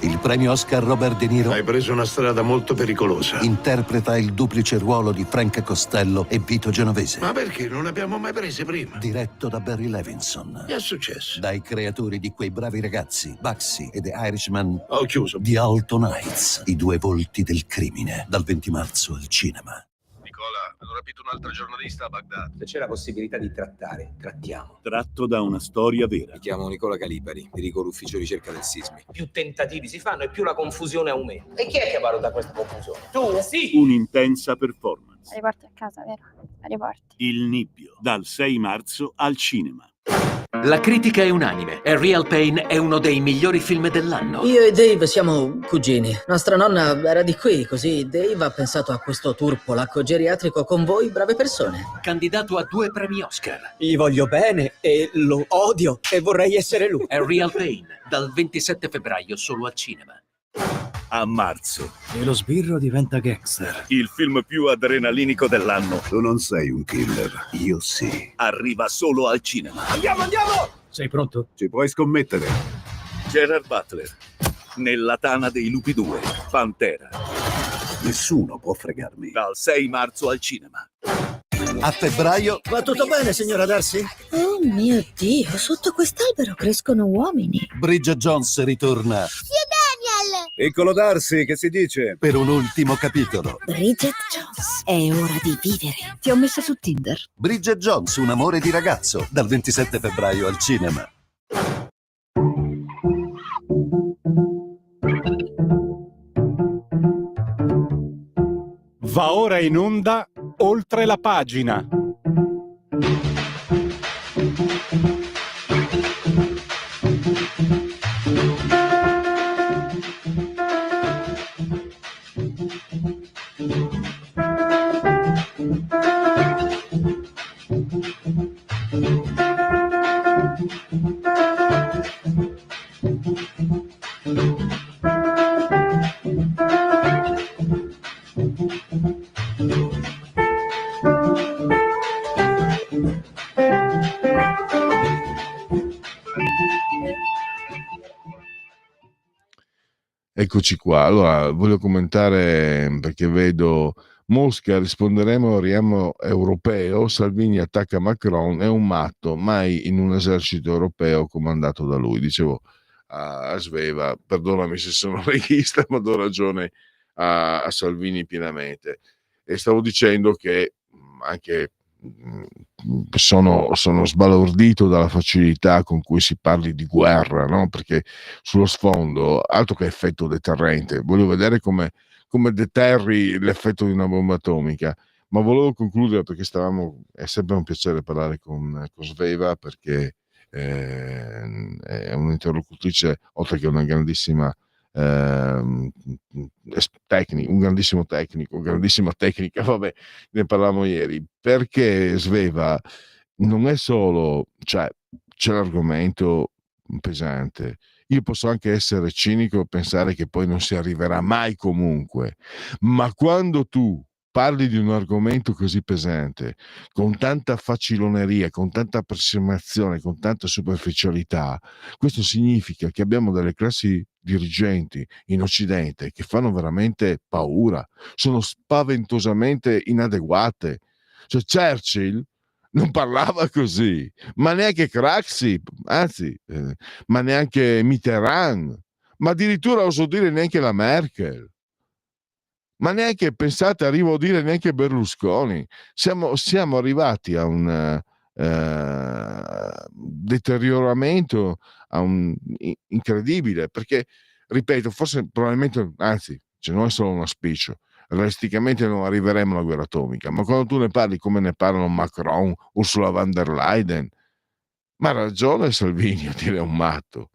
Il premio Oscar Robert De Niro Hai preso una strada molto pericolosa. interpreta il duplice ruolo di Frank Costello e Vito Genovese. Ma perché non l'abbiamo mai prese prima? Diretto da Barry Levinson. Che è successo? Dai creatori di Quei bravi ragazzi, Bugsy e The Irishman. Ho chiuso. Di Alton Heights, i due volti del crimine. Dal 20 marzo al cinema. Nicola, hanno rapito un altro giornalista a Baghdad. Se c'è la possibilità di trattare, trattiamo. Tratto da una storia vera. Mi chiamo Nicola Calipari, dirigo l'ufficio ricerca del Sismi. Più tentativi si fanno e più la confusione aumenta. E chi è che valuta questa confusione? Tu? Sì! Un'intensa performance. La riporti a casa, vero? La riporti. Il Nibbio, dal 6 marzo al cinema. La critica è unanime. A Real Pain è uno dei migliori film dell'anno. Io e Dave siamo cugini. Nostra nonna era di qui, così Dave ha pensato a questo tour polacco geriatrico con voi, brave persone. Candidato a 2 premi Oscar. Gli voglio bene e lo odio e vorrei essere lui. A Real Pain, dal 27 febbraio solo al cinema. A marzo. E lo sbirro diventa gangster. Il film più adrenalinico dell'anno. Tu non sei un killer, io sì. Arriva solo al cinema. Andiamo! Sei pronto? Ci puoi scommettere. Gerard Butler. Nella tana dei lupi 2. Pantera. Nessuno può fregarmi. Dal 6 marzo al cinema. A febbraio Va tutto bene, signora Darcy? Oh mio Dio, sotto quest'albero crescono uomini. Bridget Jones ritorna Piccolo Darcy, che si dice? per un ultimo capitolo. Bridget Jones, è ora di vivere. Ti ho messa su Tinder. Bridget Jones, un amore di ragazzo, dal 27 febbraio al cinema. Va ora in onda Oltre la pagina. Eccoci qua. Allora, voglio commentare perché vedo Mosca, risponderemo Riamo europeo, Salvini attacca Macron, è un matto, mai in un esercito europeo comandato da lui. Dicevo a Sveva, perdonami se sono leghista, ma do ragione a Salvini pienamente. E stavo dicendo che anche sono sbalordito dalla facilità con cui si parli di guerra, no? Perché sullo sfondo, altro che effetto deterrente, voglio vedere come deterri l'effetto di una bomba atomica. Ma volevo concludere perché è sempre un piacere parlare con Sveva, perché è un'interlocutrice, oltre che una grandissima un grandissimo tecnico, grandissima tecnica, vabbè, ne parlavamo ieri, perché Sveva non è solo, cioè c'è l'argomento pesante. Io posso anche essere cinico e pensare che poi non si arriverà mai comunque, ma quando tu parli di un argomento così pesante, con tanta faciloneria, con tanta approssimazione, con tanta superficialità, questo significa che abbiamo delle classi dirigenti in Occidente che fanno veramente paura, sono spaventosamente inadeguate. Cioè Churchill non parlava così, ma neanche Craxi, anzi, ma neanche Mitterrand, ma addirittura oso dire neanche la Merkel. Ma neanche, pensate, arrivo a dire neanche Berlusconi. Siamo arrivati a un deterioramento incredibile, perché, ripeto, forse probabilmente, anzi, non è solo un auspicio, realisticamente non arriveremo alla guerra atomica, ma quando tu ne parli come ne parlano Macron, Ursula von der Leyen, ma ha ragione Salvini a dire un matto.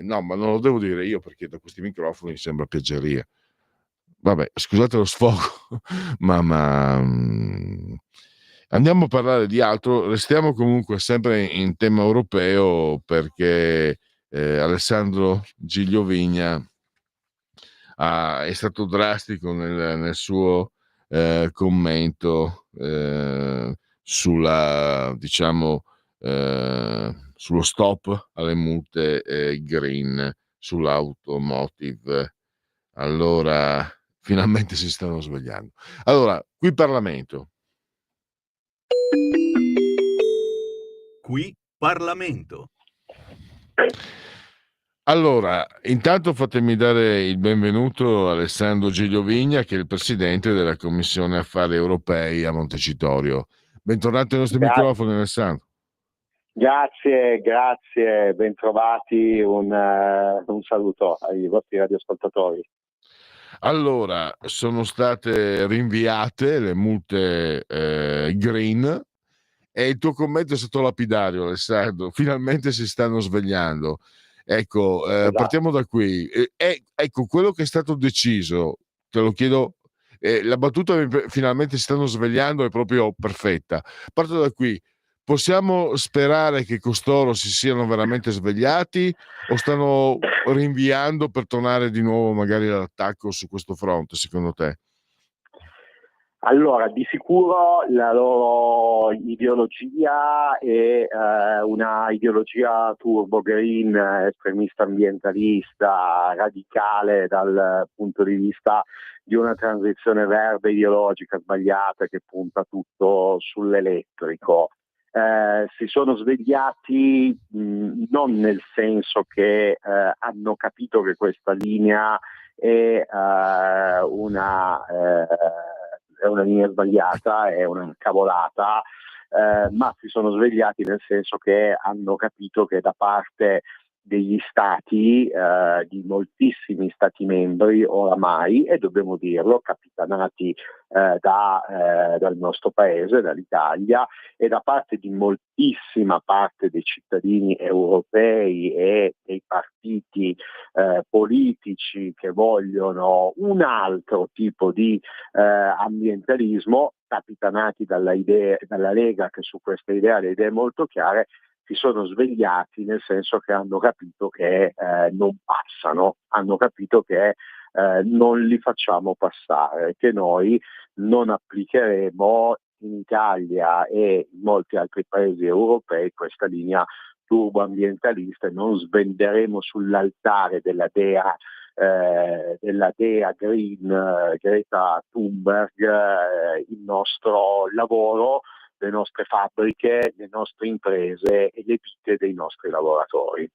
No, ma non lo devo dire io, perché da questi microfoni sembra piaggeria. Vabbè, scusate lo sfogo, ma andiamo a parlare di altro. Restiamo comunque sempre in tema europeo, perché Alessandro Gigliovigna è stato drastico nel suo commento sulla, diciamo, sullo stop alle multe green sull'automotive. Allora, finalmente si stanno svegliando. Allora, qui Parlamento. Qui Parlamento. Allora, intanto fatemi dare il benvenuto a Alessandro Gigliovigna, che è il presidente della Commissione Affari Europei a Montecitorio. Bentornato ai nostri microfoni, Alessandro. Grazie, bentrovati, un saluto ai vostri radioascoltatori. Allora, sono state rinviate le multe green e il tuo commento è stato lapidario, Alessandro. Finalmente si stanno svegliando. Ecco, partiamo da qui. Ecco, quello che è stato deciso, te lo chiedo, la battuta finalmente si stanno svegliando è proprio perfetta. Parto da qui. Possiamo sperare che costoro si siano veramente svegliati o stanno rinviando per tornare di nuovo magari all'attacco su questo fronte, secondo te? Allora, di sicuro la loro ideologia è una ideologia turbo green, estremista ambientalista, radicale dal punto di vista di una transizione verde ideologica sbagliata che punta tutto sull'elettrico. Si sono svegliati non nel senso che hanno capito che questa linea è una linea sbagliata, è una cavolata, ma si sono svegliati nel senso che hanno capito che da parte degli stati, di moltissimi stati membri oramai, e dobbiamo dirlo, capitanati dal nostro paese, dall'Italia, e da parte di moltissima parte dei cittadini europei e dei partiti politici che vogliono un altro tipo di ambientalismo, capitanati dalla Lega, che su questa idea ha le idee molto chiare, si sono svegliati nel senso che hanno capito che non passano, hanno capito che non li facciamo passare, che noi non applicheremo in Italia e in molti altri paesi europei questa linea turboambientalista e non svenderemo sull'altare della Dea Green, Greta Thunberg, il nostro lavoro, le nostre fabbriche, le nostre imprese e le vite dei nostri lavoratori.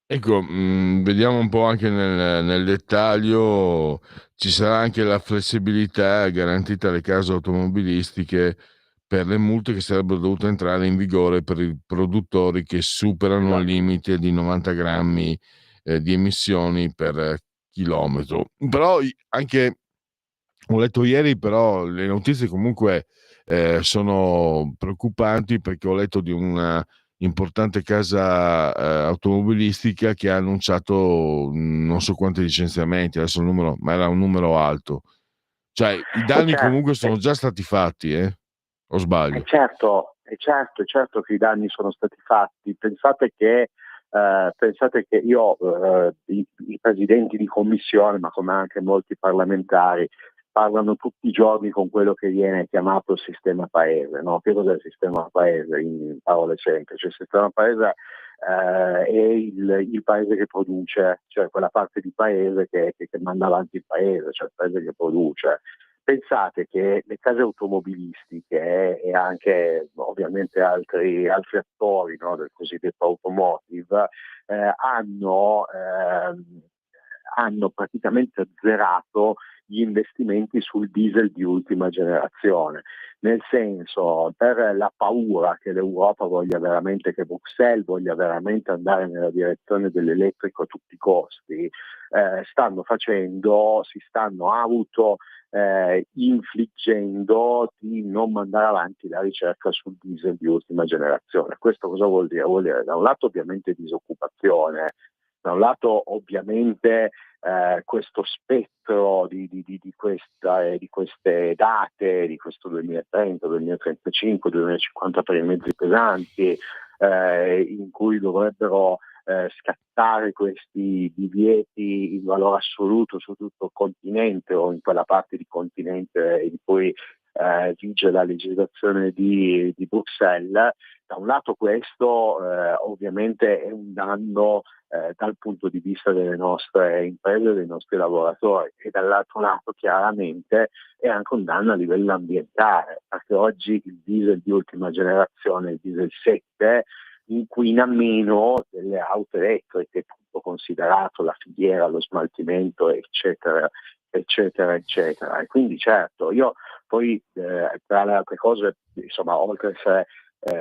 Ecco, vediamo un po' anche nel dettaglio. Ci sarà anche la flessibilità garantita alle case automobilistiche per le multe che sarebbero dovute entrare in vigore per i produttori che superano il limite di 90 grammi di emissioni per chilometro. Però anche ho letto ieri, però le notizie comunque sono preoccupanti, perché ho letto di una importante casa automobilistica che ha annunciato non so quanti licenziamenti, adesso il numero, ma era un numero alto. Cioè i danni comunque sono già stati fatti, o sbaglio? È certo che i danni sono stati fatti. Pensate che io, i presidenti di commissione, ma come anche molti parlamentari, parlano tutti i giorni con quello che viene chiamato il sistema paese, no? Che cos'è il sistema paese in parole semplici? Il sistema paese è il paese che produce, cioè quella parte di paese che manda avanti il paese, cioè il paese che produce. Pensate che le case automobilistiche e anche ovviamente altri attori, no, del cosiddetto automotive hanno praticamente azzerato gli investimenti sul diesel di ultima generazione, nel senso, per la paura che l'Europa voglia veramente, che Bruxelles voglia veramente andare nella direzione dell'elettrico a tutti i costi, si stanno infliggendo di non mandare avanti la ricerca sul diesel di ultima generazione. Questo cosa vuol dire? Vuol dire da un lato ovviamente disoccupazione, da un lato ovviamente questo spettro di queste date, di questo 2030, 2035, 2050 per i mezzi pesanti, in cui dovrebbero scattare questi divieti in valore assoluto su tutto il continente o in quella parte di continente in cui vige la legislazione di Bruxelles, da un lato questo ovviamente è un danno dal punto di vista delle nostre imprese e dei nostri lavoratori, e dall'altro lato chiaramente è anche un danno a livello ambientale, perché oggi il diesel di ultima generazione, il diesel 7, inquina meno delle auto elettriche, tutto considerato la filiera, lo smaltimento, eccetera, eccetera, eccetera. E quindi certo, io poi tra le altre cose, insomma, oltre a essere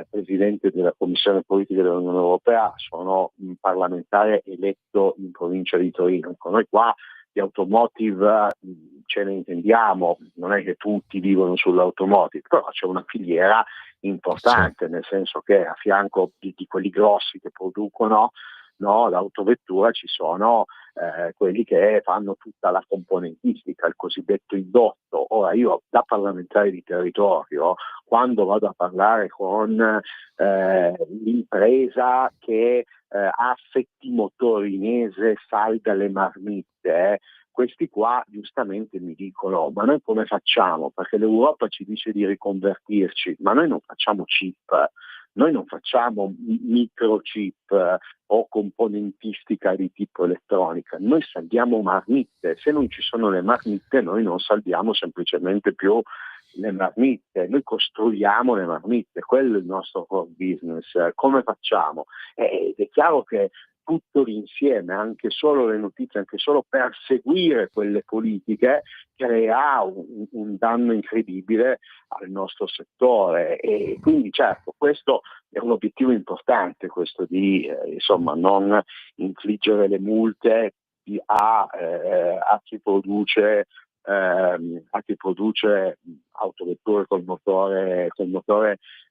presidente della Commissione Politica dell'Unione Europea, sono un parlamentare eletto in provincia di Torino. Ecco, noi qua di automotive ce ne intendiamo, non è che tutti vivono sull'automotive, però c'è una filiera importante, nel senso che a fianco di quelli grossi che producono l'autovettura ci sono quelli che fanno tutta la componentistica, il cosiddetto indotto. Ora io da parlamentare di territorio, quando vado a parlare con l'impresa che a Settimo Torinese salda le marmitte, questi qua giustamente mi dicono: ma noi come facciamo? Perché l'Europa ci dice di riconvertirci, ma noi non facciamo chip, noi non facciamo microchip o componentistica di tipo elettronica, noi saldiamo marmitte. Se non ci sono le marmitte, noi non saldiamo semplicemente più le marmitte, noi costruiamo le marmitte, quello è il nostro core business. Come facciamo? Ed è chiaro che tutto l'insieme, anche solo le notizie, anche solo per seguire quelle politiche, crea un danno incredibile al nostro settore. E quindi certo, questo è un obiettivo importante, questo di non infliggere le multe a chi produce autovetture col motore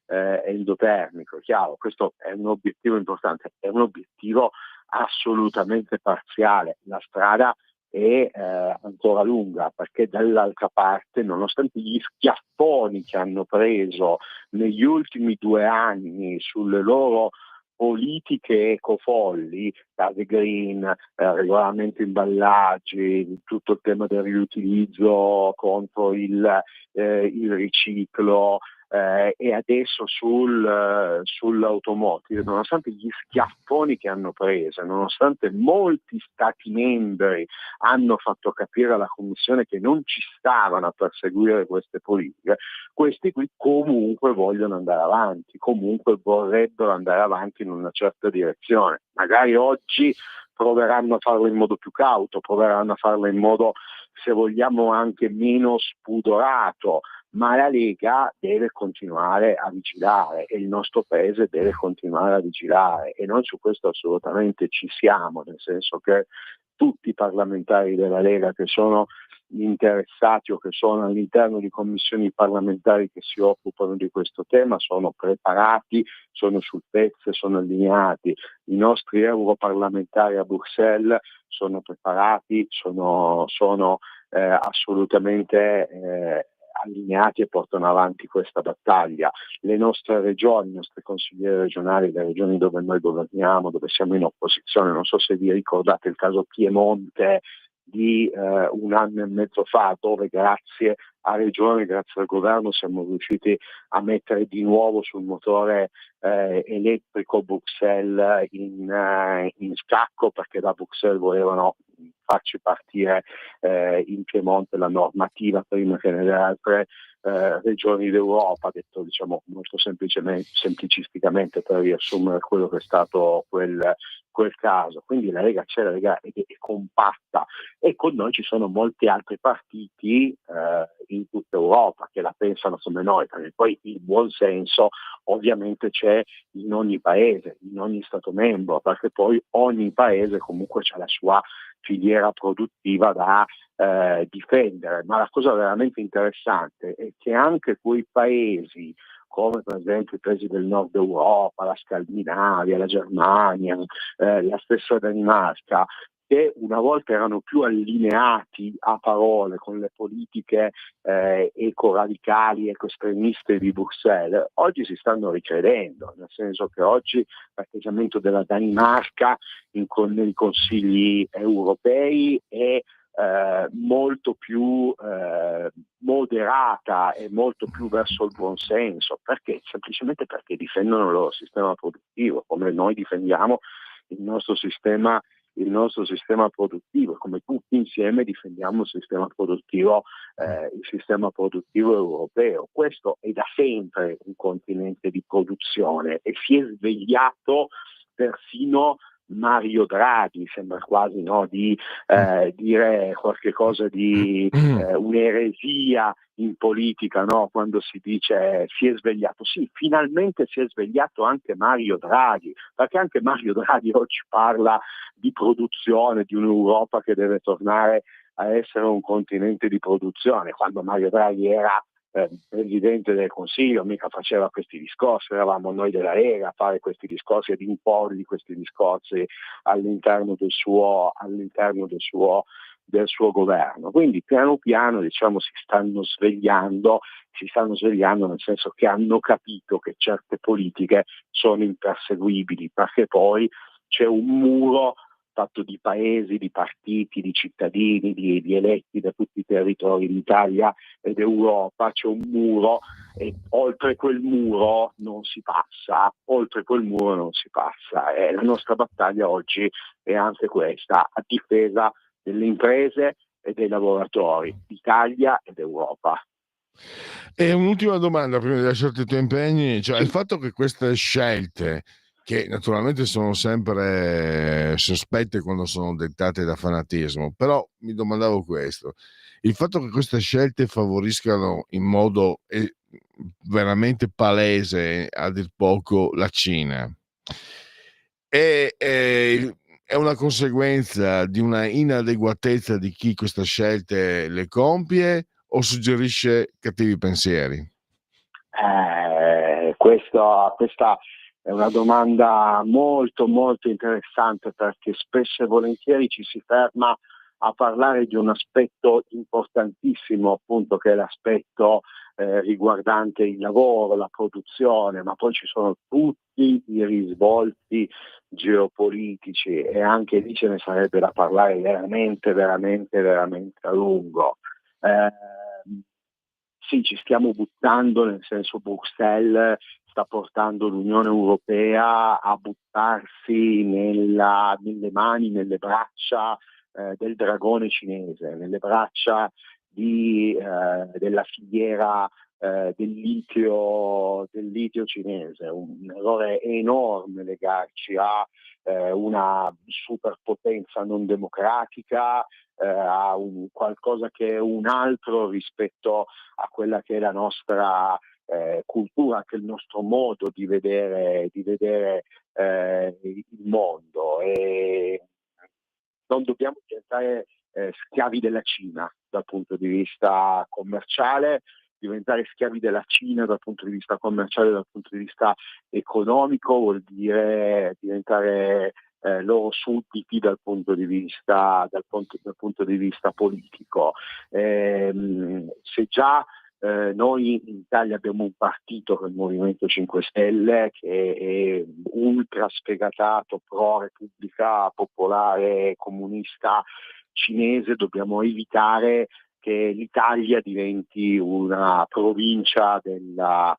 endotermico. Chiaro, questo è un obiettivo importante, è un obiettivo assolutamente parziale. La strada è ancora lunga, perché dall'altra parte, nonostante gli schiaffoni che hanno preso negli ultimi 2 anni sulle loro politiche ecofolli, case green, regolamento imballaggi, tutto il tema del riutilizzo contro il riciclo, e adesso sull'automotive, nonostante gli schiaffoni che hanno preso, nonostante molti stati membri hanno fatto capire alla Commissione che non ci stavano a perseguire queste politiche, questi qui comunque vogliono andare avanti, comunque vorrebbero andare avanti in una certa direzione. Magari oggi proveranno a farlo in modo più cauto, proveranno a farlo in modo, se vogliamo, anche meno spudorato, ma la Lega deve continuare a vigilare e il nostro paese deve continuare a vigilare, e noi su questo assolutamente ci siamo, nel senso che tutti i parlamentari della Lega che sono interessati o che sono all'interno di commissioni parlamentari che si occupano di questo tema sono preparati, sono sul pezzo, sono allineati. I nostri europarlamentari a Bruxelles sono preparati, sono assolutamente allineati e portano avanti questa battaglia. Le nostre regioni, i nostri consiglieri regionali, le regioni dove noi governiamo, dove siamo in opposizione, non so se vi ricordate il caso Piemonte di 1 anno e mezzo fa, dove grazie a regione, grazie al governo, siamo riusciti a mettere di nuovo sul motore elettrico Bruxelles in scacco, perché da Bruxelles volevano farci partire in Piemonte la normativa prima che nelle altre regioni d'Europa, detto molto semplicisticamente per riassumere quello che è stato quel caso. Quindi la Lega c'è, la Lega è compatta, e con noi ci sono molti altri partiti in tutta Europa che la pensano come noi, perché poi il buon senso ovviamente c'è in ogni paese, in ogni Stato membro, perché poi ogni paese comunque c'ha la sua filiera produttiva da difendere. Ma la cosa veramente interessante è che anche quei paesi, come per esempio i paesi del nord Europa, la Scandinavia, la Germania, la stessa Danimarca, che una volta erano più allineati a parole con le politiche eco-radicali, eco-estremiste di Bruxelles, oggi si stanno ricredendo, nel senso che oggi l'atteggiamento della Danimarca nei consigli europei è molto più moderata e molto più verso il buonsenso, perché semplicemente perché difendono il loro sistema produttivo, come noi difendiamo il nostro sistema produttivo, come tutti insieme difendiamo il sistema produttivo europeo. Questo è da sempre un continente di produzione e si è svegliato persino Mario Draghi, sembra quasi di dire qualche cosa di un'eresia in politica, quando si dice si è svegliato. Sì, finalmente si è svegliato anche Mario Draghi, perché anche Mario Draghi oggi parla di produzione, di un'Europa che deve tornare a essere un continente di produzione. Quando Mario Draghi era Presidente del Consiglio mica faceva questi discorsi, eravamo noi della Lega a fare questi discorsi, ad imporgli questi discorsi all'interno del suo governo. Quindi piano piano si stanno svegliando nel senso che hanno capito che certe politiche sono imperseguibili, perché poi c'è un muro fatto di paesi, di partiti, di cittadini, di eletti da tutti i territori d'Italia ed Europa, c'è un muro e oltre quel muro non si passa, e la nostra battaglia oggi è anche questa, a difesa delle imprese e dei lavoratori d'Italia ed Europa. E un'ultima domanda prima di lasciarti i tuoi impegni, cioè il fatto che queste scelte, che naturalmente sono sempre sospette quando sono dettate da fanatismo, però mi domandavo questo, il fatto che queste scelte favoriscano in modo veramente palese, a dir poco, la Cina, è una conseguenza di una inadeguatezza di chi queste scelte le compie o suggerisce cattivi pensieri? Questa è una domanda molto molto interessante, perché spesso e volentieri ci si ferma a parlare di un aspetto importantissimo, appunto, che è l'aspetto riguardante il lavoro, la produzione, ma poi ci sono tutti i risvolti geopolitici e anche lì ce ne sarebbe da parlare veramente a lungo. Sì, ci stiamo buttando, nel senso Bruxelles sta portando l'Unione Europea a buttarsi nelle mani, nelle braccia del dragone cinese, nelle braccia della filiera del litio cinese. Un errore enorme legarci a una superpotenza non democratica, a qualcosa che è un altro rispetto a quella che è la nostra cultura, che è il nostro modo di vedere il mondo. E non dobbiamo diventare schiavi della Cina dal punto di vista commerciale. Diventare schiavi della Cina dal punto di vista commerciale, dal punto di vista economico, vuol dire diventare loro sudditi dal punto di vista politico. Se già noi in Italia abbiamo un partito, che è il Movimento 5 Stelle, che è ultra sfegatato, pro Repubblica Popolare Comunista Cinese, dobbiamo evitare che l'Italia diventi una provincia della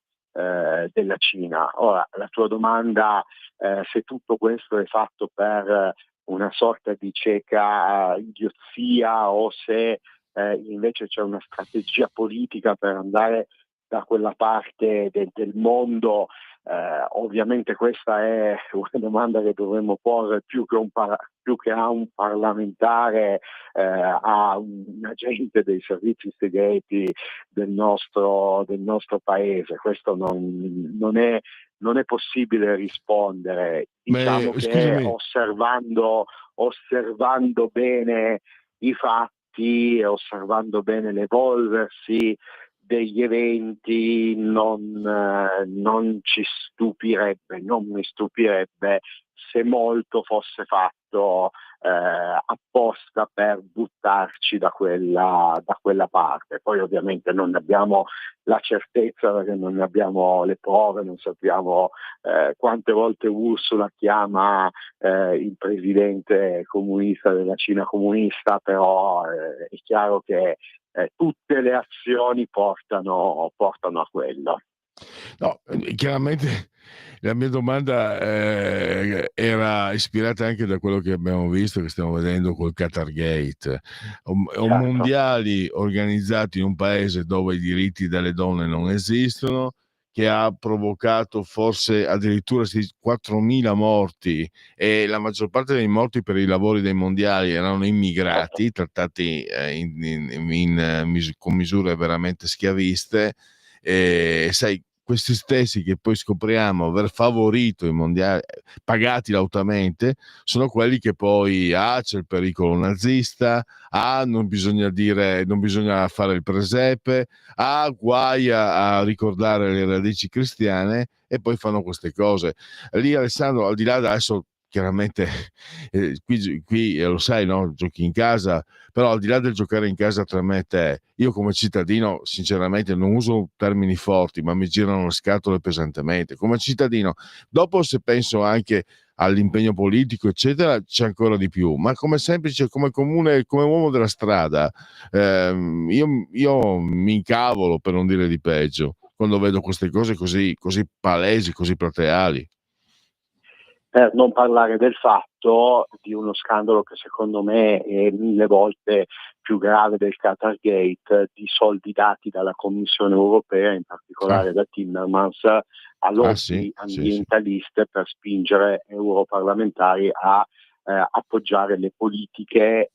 Cina. Ora, la tua domanda, se tutto questo è fatto per una sorta di cieca idiozia o se invece c'è una strategia politica per andare da quella parte del mondo, ovviamente questa è una domanda che dovremmo porre più che a un parlamentare, a un agente dei servizi segreti del nostro paese. Questo non è possibile rispondere. Diciamo che osservando bene i fatti e osservando bene l'evolversi degli eventi non mi stupirebbe se molto fosse fatto apposta per buttarci da quella parte. Poi ovviamente non abbiamo la certezza, perché non abbiamo le prove, non sappiamo quante volte Ursula chiama il presidente comunista della Cina comunista, però è chiaro che tutte le azioni portano a quello. No, chiaramente La mia domanda era ispirata anche da quello che abbiamo visto, che stiamo vedendo col Qatar Gate, o mondiali organizzati in un paese dove i diritti delle donne non esistono, che ha provocato forse addirittura 4.000 morti, e la maggior parte dei morti per i lavori dei mondiali erano immigrati trattati con misure veramente schiaviste. E sai, questi stessi che poi scopriamo aver favorito i mondiali, pagati lautamente, sono quelli che poi c'è il pericolo nazista, non bisogna dire, non bisogna fare il presepe, guai a ricordare le radici cristiane, e poi fanno queste cose. Lì, Alessandro, al di là adesso chiaramente qui lo sai, no? Giochi in casa, però al di là del giocare in casa tra me e te, io come cittadino sinceramente non uso termini forti, ma mi girano le scatole pesantemente come cittadino. Dopo, se penso anche all'impegno politico eccetera, c'è ancora di più, ma come semplice, come comune, come uomo della strada, io mi incavolo, per non dire di peggio, quando vedo queste cose così palesi, così plateali. Per non parlare del fatto di uno scandalo che secondo me è 1000 volte più grave del Qatar Gate, di soldi dati dalla Commissione europea, in particolare da Timmermans, a lobby ambientaliste per spingere europarlamentari a appoggiare le politiche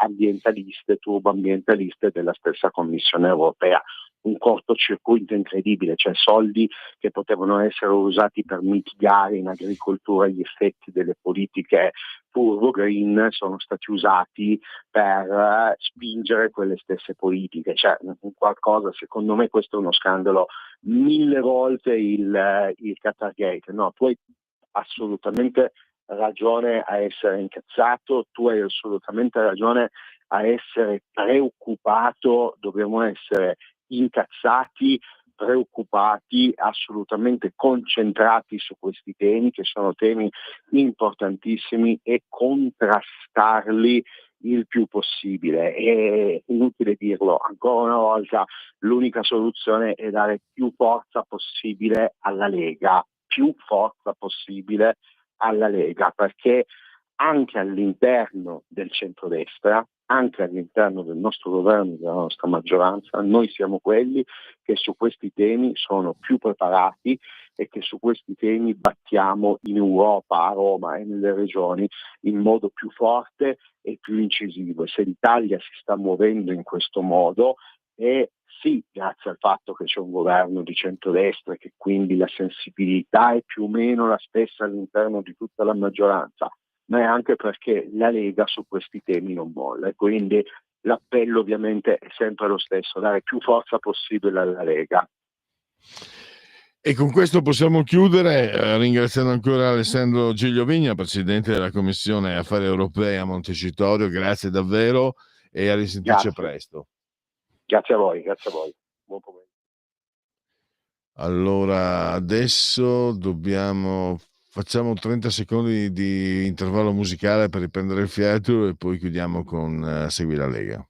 ambientaliste, turboambientaliste della stessa Commissione europea. Un cortocircuito incredibile, cioè soldi che potevano essere usati per mitigare in agricoltura gli effetti delle politiche turbo green sono stati usati per spingere quelle stesse politiche, cioè qualcosa, secondo me questo è uno scandalo 1000 volte il Qatar Gate. No, tu hai assolutamente ragione a essere incazzato, tu hai assolutamente ragione a essere preoccupato, dobbiamo essere incazzati, preoccupati, assolutamente concentrati su questi temi, che sono temi importantissimi, e contrastarli il più possibile. È inutile dirlo, ancora una volta l'unica soluzione è dare più forza possibile alla Lega, più forza possibile alla Lega, perché anche all'interno del centrodestra, anche all'interno del nostro governo, della nostra maggioranza, noi siamo quelli che su questi temi sono più preparati e che su questi temi battiamo in Europa, a Roma e nelle regioni in modo più forte e più incisivo. E se l'Italia si sta muovendo in questo modo è sì grazie al fatto che c'è un governo di centrodestra e che quindi la sensibilità è più o meno la stessa all'interno di tutta la maggioranza, ma è anche perché la Lega su questi temi non molla, e quindi l'appello ovviamente è sempre lo stesso: dare più forza possibile alla Lega. E con questo possiamo chiudere, ringraziando ancora Alessandro Giglio Vigna, Presidente della Commissione Affari Europei a Montecitorio. Grazie davvero e a risentirci presto. Grazie a voi, grazie a voi. Buon pomeriggio. Allora, adesso facciamo 30 secondi di intervallo musicale per riprendere il fiato e poi chiudiamo con Segui la Lega.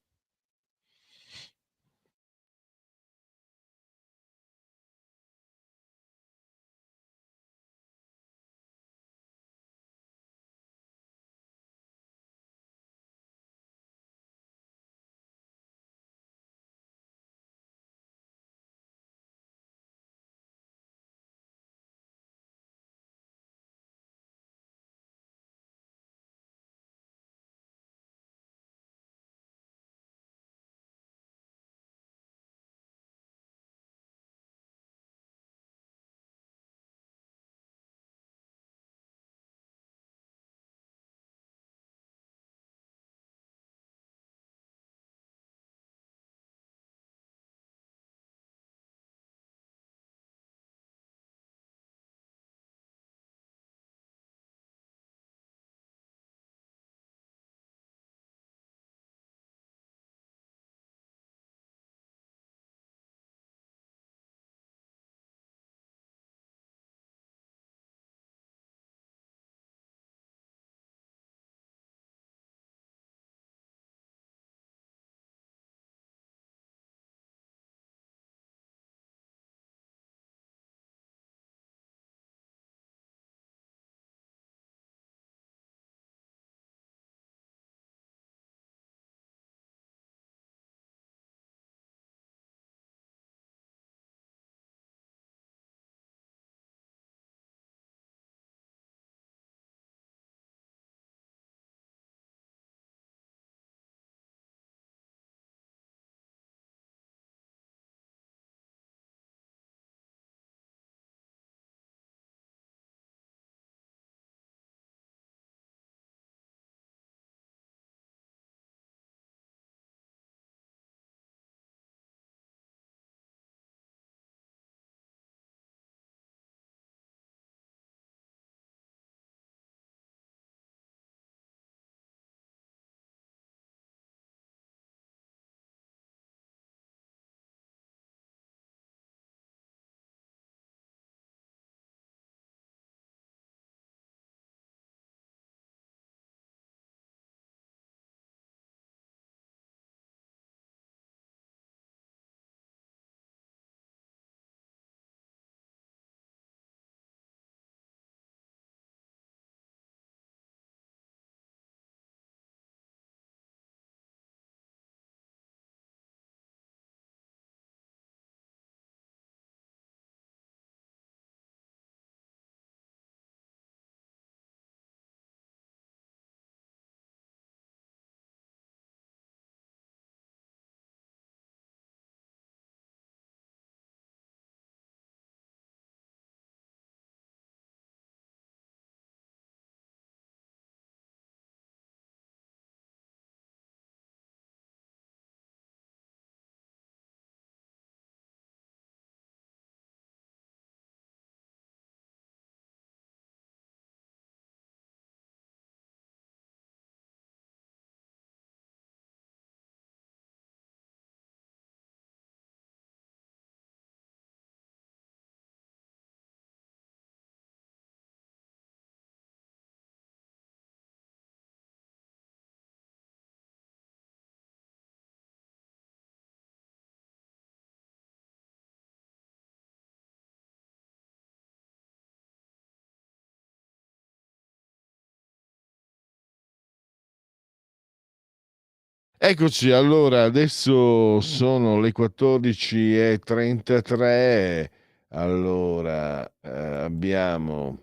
Eccoci, allora adesso sono le 14:33. Allora, abbiamo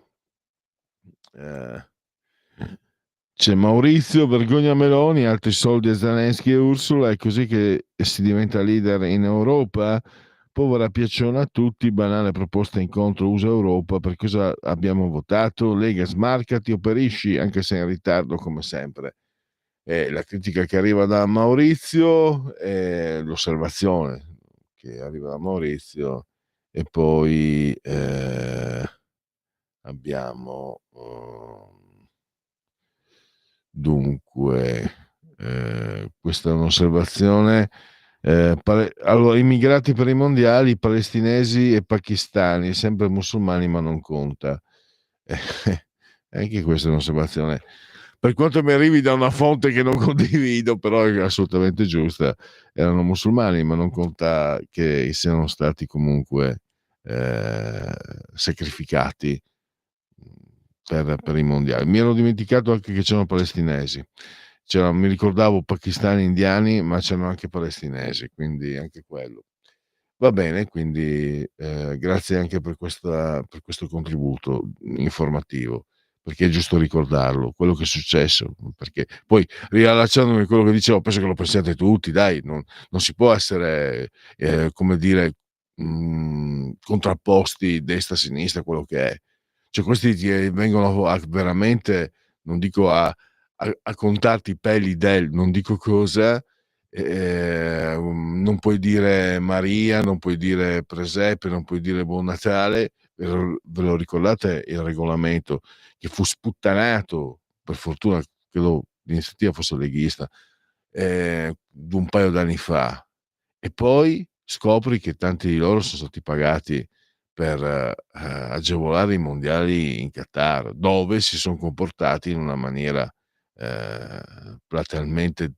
c'è Maurizio, vergogna Meloni, altri soldi a Zelensky e Ursula, è così che si diventa leader in Europa? Povera piacciona a tutti, banale proposta incontro USA Europa, per cosa abbiamo votato? Lega, smarcati o perisci, anche se in ritardo come sempre. La critica che arriva da Maurizio, l'osservazione che arriva da Maurizio, e poi abbiamo dunque questa è un'osservazione. Allora, immigrati per i mondiali, palestinesi e pakistani, sempre musulmani, ma non conta. Anche questa è un'osservazione, per quanto mi arrivi da una fonte che non condivido, però è assolutamente giusta. Erano musulmani, ma non conta che siano stati comunque sacrificati per i mondiali. Mi ero dimenticato anche che c'erano palestinesi. Mi ricordavo pakistani, indiani, ma c'erano anche palestinesi, quindi anche quello. Va bene, quindi grazie anche per questo contributo informativo, perché è giusto ricordarlo, quello che è successo, perché poi riallacciandomi a quello che dicevo, penso che lo pensiate tutti, dai, non si può essere, come dire, contrapposti destra-sinistra, quello che è. Cioè questi vengono veramente, non dico a contarti i peli non dico cosa. Non puoi dire Maria, non puoi dire Presepe, non puoi dire Buon Natale. Ve lo ricordate il regolamento che fu sputtanato, per fortuna credo l'iniziativa fosse leghista, un paio d'anni fa, e poi scopri che tanti di loro sono stati pagati per agevolare i mondiali in Qatar, dove si sono comportati in una maniera platealmente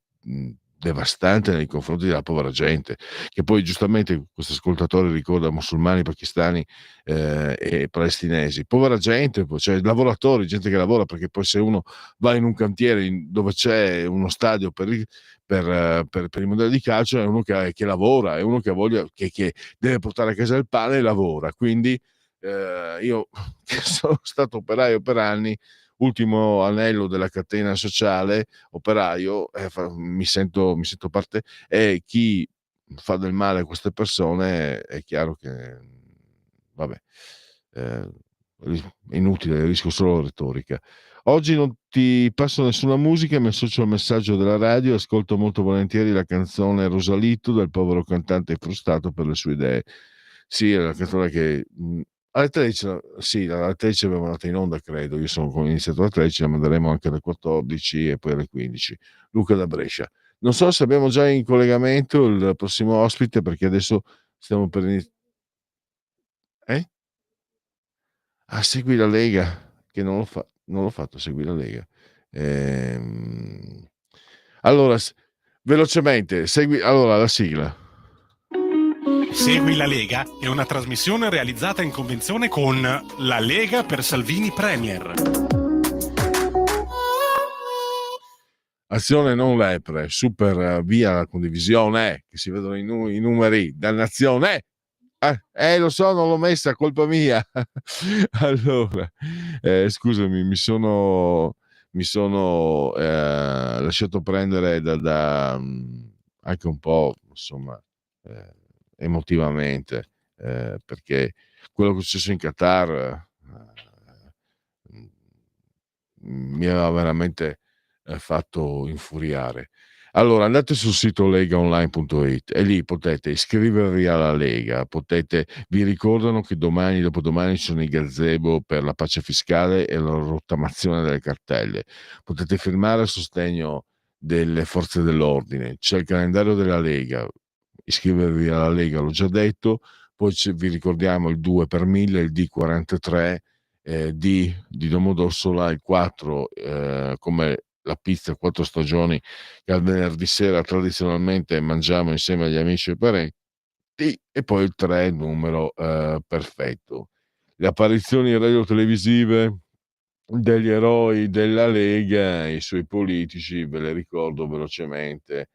devastante nei confronti della povera gente, che poi giustamente questo ascoltatore ricorda musulmani, pakistani e palestinesi, povera gente, cioè lavoratori, gente che lavora, perché poi se uno va in un cantiere dove c'è uno stadio per i mondiali di calcio, è uno che lavora, è uno che deve portare a casa il pane e lavora. Quindi io che sono stato operaio per anni, ultimo anello della catena sociale, operaio, mi sento parte, e chi fa del male a queste persone è chiaro che vabbè, è inutile, rischio solo retorica. Oggi non ti passo nessuna musica, mi associo al messaggio della radio, ascolto molto volentieri la canzone Rosalito del povero cantante frustrato per le sue idee. Sì, è la canzone che alle 13, sì, alle 13 abbiamo andata in onda, credo. Io sono iniziato alle 13, la manderemo anche alle 14 e poi alle 15. Luca da Brescia. Non so se abbiamo già in collegamento il prossimo ospite, perché adesso stiamo per iniziare. Segui la Lega, che non l'ho fatto, segui la Lega. Allora, velocemente, allora la sigla. Segui la Lega è una trasmissione realizzata in convenzione con La Lega per Salvini Premier. Azione non lepre, super via la condivisione, che si vedono i numeri, dannazione. Lo so, non l'ho messa, colpa mia. Allora, scusami, mi sono lasciato prendere da anche un po', insomma, emotivamente, perché quello che è successo in Qatar mi aveva veramente fatto infuriare. Allora andate sul sito legaonline.it e lì potete iscrivervi alla Lega, vi ricordano che domani, dopodomani ci sono i gazebo per la pace fiscale e la rottamazione delle cartelle, potete firmare a sostegno delle forze dell'ordine, c'è il calendario della Lega, iscrivervi alla Lega, l'ho già detto, poi vi ricordiamo il 2 per 1000, il D43, di Domodossola, il 4 come la pizza 4 stagioni che al venerdì sera tradizionalmente mangiamo insieme agli amici e parenti, e poi il 3 il numero perfetto. Le apparizioni radio-televisive degli eroi della Lega e i suoi politici, ve le ricordo velocemente.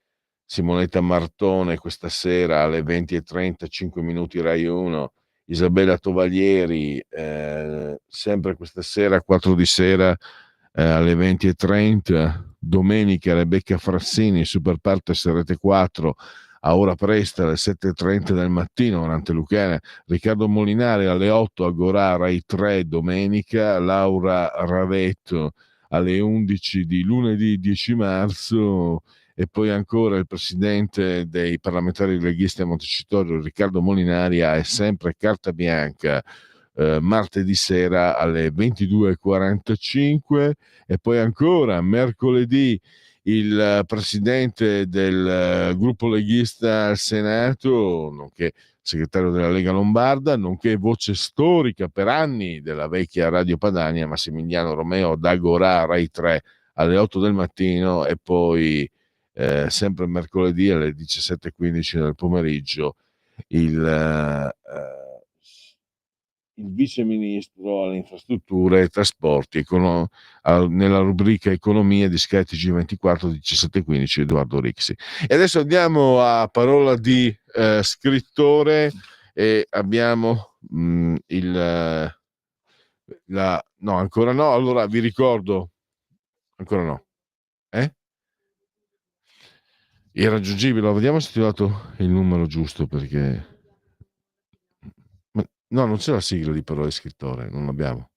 Simonetta Martone questa sera alle 20:30, 5 minuti Rai 1, Isabella Tovaglieri sempre questa sera 4 di sera alle 20:30, domenica Rebecca Frassini, Super Partes Rete 4 a ora presta alle 7:30 del mattino, Orante Lucana, Riccardo Molinari alle 8 a Gorà Rai 3 domenica, Laura Ravetto alle 11 di lunedì 10 marzo e poi ancora il presidente dei parlamentari leghisti a Montecitorio, Riccardo Molinari, è sempre carta bianca martedì sera alle 22:45 e poi ancora mercoledì il presidente del gruppo leghista al Senato, nonché segretario della Lega Lombarda, nonché voce storica per anni della vecchia Radio Padania, Massimiliano Romeo, da Gorà Rai 3 alle 8 del mattino e poi sempre mercoledì alle 17:15 del pomeriggio il vice ministro alle infrastrutture e trasporti nella rubrica economia di Sky TG24 17:15 Edoardo Rixi. E adesso andiamo a parola di scrittore e abbiamo no, ancora no, allora vi ricordo ancora no irraggiungibile, vediamo se ti ho dato il numero giusto, perché no, non c'è la sigla di parola di scrittore, non l'abbiamo,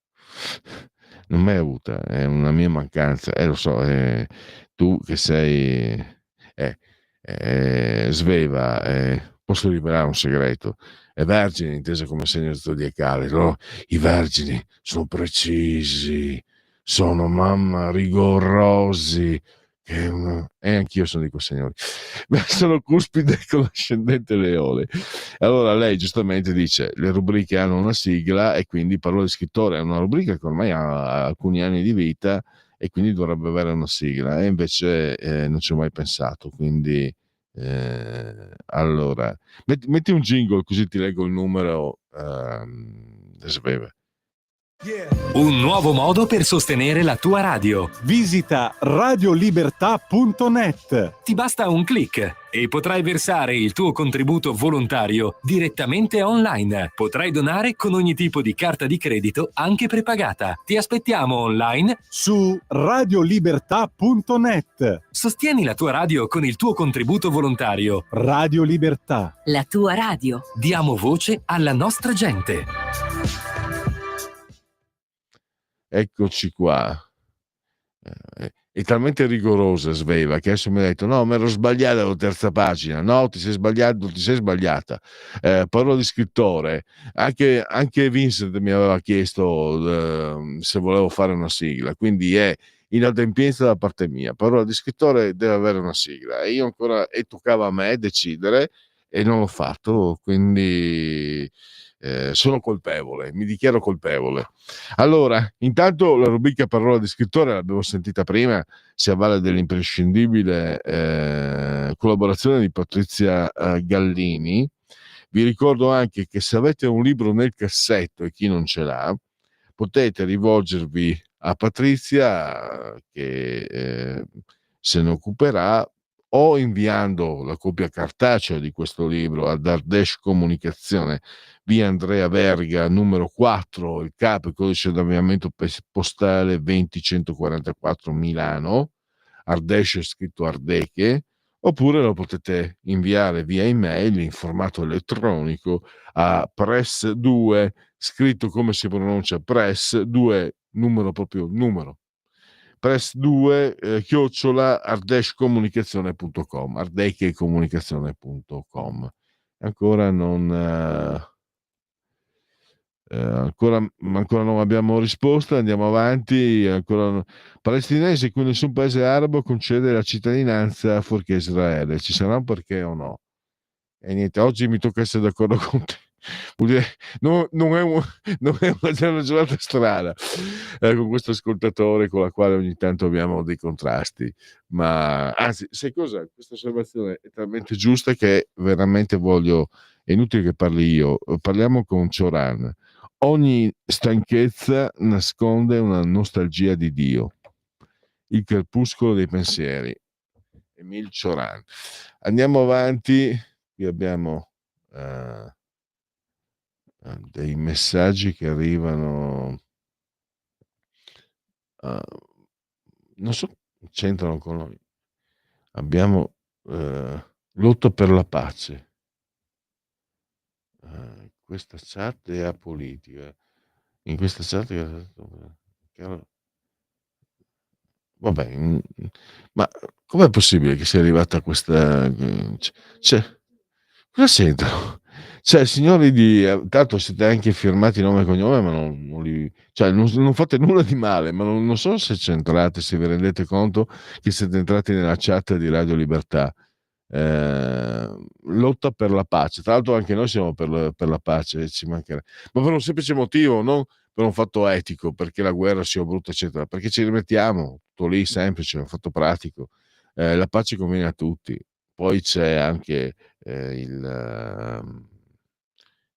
non mai avuta, è una mia mancanza, lo so, tu che sei sveva, posso rivelare un segreto, è vergine intesa come segno zodiacale, no? I vergini sono precisi, sono mamma rigorosi, e anch'io sono di quei signori, ma sono cuspide con l'ascendente Leone. Allora lei giustamente dice le rubriche hanno una sigla e quindi parola di scrittore è una rubrica che ormai ha alcuni anni di vita e quindi dovrebbe avere una sigla, e invece non ci ho mai pensato, quindi allora metti un jingle così ti leggo il numero. Un nuovo modo per sostenere la tua radio. Visita radiolibertà.net. Ti basta un click e potrai versare il tuo contributo volontario direttamente online. Potrai donare con ogni tipo di carta di credito, anche prepagata. Ti aspettiamo online su radiolibertà.net. Sostieni la tua radio con il tuo contributo volontario. Radio Libertà. La tua radio. Diamo voce alla nostra gente. Eccoci qua. È talmente rigorosa Sveva che adesso mi ha detto no, mi ero sbagliata alla terza pagina. No, ti sei sbagliato, ti sei sbagliata. Parola di scrittore, anche Vincent mi aveva chiesto se volevo fare una sigla, quindi è inadempienza da parte mia. Parola di scrittore deve avere una sigla e io ancora, e toccava a me decidere e non l'ho fatto, quindi sono colpevole, mi dichiaro colpevole. Allora, intanto la rubrica parola di scrittore l'abbiamo sentita prima, si avvale dell'imprescindibile collaborazione di Patrizia Gallini. Vi ricordo anche che se avete un libro nel cassetto e chi non ce l'ha, potete rivolgervi a Patrizia che se ne occuperà, o inviando la copia cartacea di questo libro a Dardesh Comunicazione, via Andrea Verga, numero 4, il CAP, codice d'avviamento postale 20144 Milano, Ardesh è scritto Ardeche, oppure lo potete inviare via email in formato elettronico a press2, scritto come si pronuncia press2, numero press2 chiocciola ardeshcomunicazione.com, ardechecomunicazione.com. Ancora non abbiamo risposta, andiamo avanti. Ancora palestinesi cui nessun paese arabo concede la cittadinanza fuorché Israele, ci sarà un perché o no? E niente, oggi mi tocca essere d'accordo con te. Non è una giornata strana con questo ascoltatore con la quale ogni tanto abbiamo dei contrasti, ma anzi, sai cosa? Questa osservazione è talmente giusta che veramente è inutile che parli io, parliamo con Cioran. Ogni stanchezza nasconde una nostalgia di Dio, il crepuscolo dei pensieri. Emil Cioran. Andiamo avanti, qui abbiamo dei messaggi che arrivano, non so, c'entrano con noi. Abbiamo lotta per la pace. Questa chat è apolitica. In questa chat vabbè, ma com'è possibile che sia arrivata questa, cosa c'entrano? Cioè, signori tanto siete anche firmati nome e cognome, ma non fate nulla di male, ma non so se c'entrate, se vi rendete conto che siete entrati nella chat di Radio Libertà. Lotta per la pace, tra l'altro anche noi siamo per la pace, ci mancherebbe, ma per un semplice motivo, non per un fatto etico, perché la guerra sia brutta eccetera, perché ci rimettiamo, tutto lì, semplice, un fatto pratico. La pace conviene a tutti. Poi c'è anche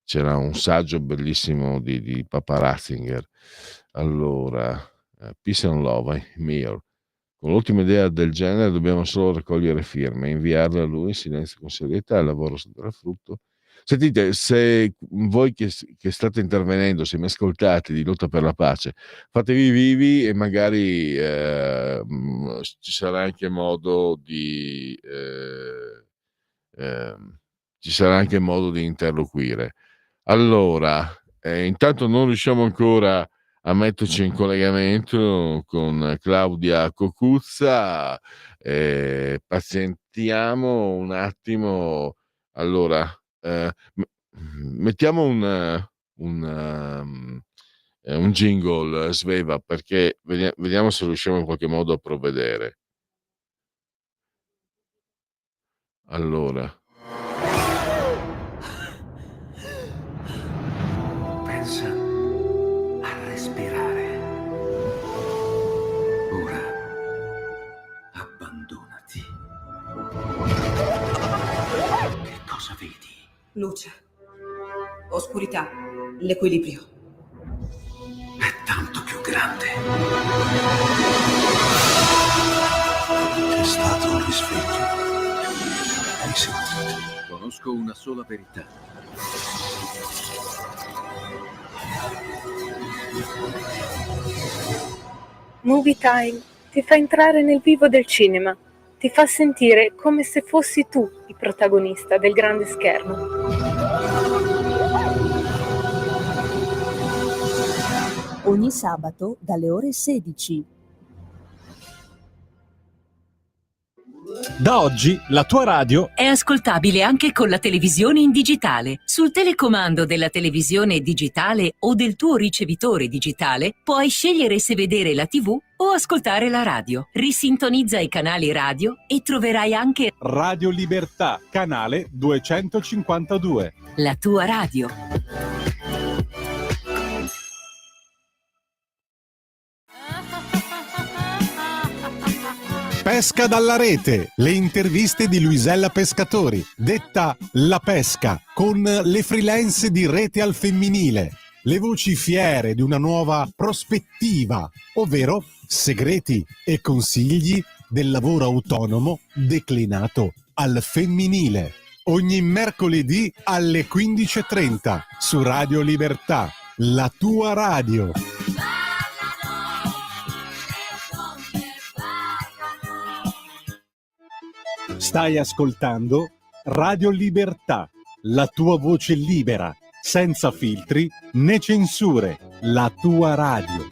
c'era un saggio bellissimo di Papa Ratzinger. Allora, Peace and Love, Mir. Con l'ultima idea del genere dobbiamo solo raccogliere firme, inviarle a lui in silenzio con serietà, il lavoro darà frutto. Sentite, se voi che state intervenendo, se mi ascoltate di lotta per la pace, fatevi vivi e magari ci sarà anche modo di interloquire. Allora, intanto non riusciamo ancora a metterci in collegamento con Claudia Cocuzza, pazientiamo un attimo. Allora, mettiamo un jingle, Sveva, perché vediamo se riusciamo in qualche modo a provvedere. Allora, Pensa a respirare. Ora abbandonati. Che cosa vedi? Luce, oscurità, l'equilibrio. È tanto più grande. C'è stato un risveglio. Hai sentito? Conosco una sola verità. Movie Time ti fa entrare nel vivo del cinema, ti fa sentire come se fossi tu il protagonista del grande schermo. Ogni sabato dalle ore 16. Da oggi la tua radio è ascoltabile anche con la televisione in digitale. Sul telecomando della televisione digitale o del tuo ricevitore digitale puoi scegliere se vedere la TV o ascoltare la radio. Risintonizza i canali radio e troverai anche Radio Libertà, canale 252. La tua radio. Pesca dalla rete, le interviste di Luisella Pescatori, detta La Pesca, con le freelance di Rete al Femminile, le voci fiere di una nuova prospettiva, ovvero segreti e consigli del lavoro autonomo declinato al femminile. Ogni mercoledì alle 15:30 su Radio Libertà, la tua radio. Stai ascoltando Radio Libertà, la tua voce libera, senza filtri né censure, la tua radio.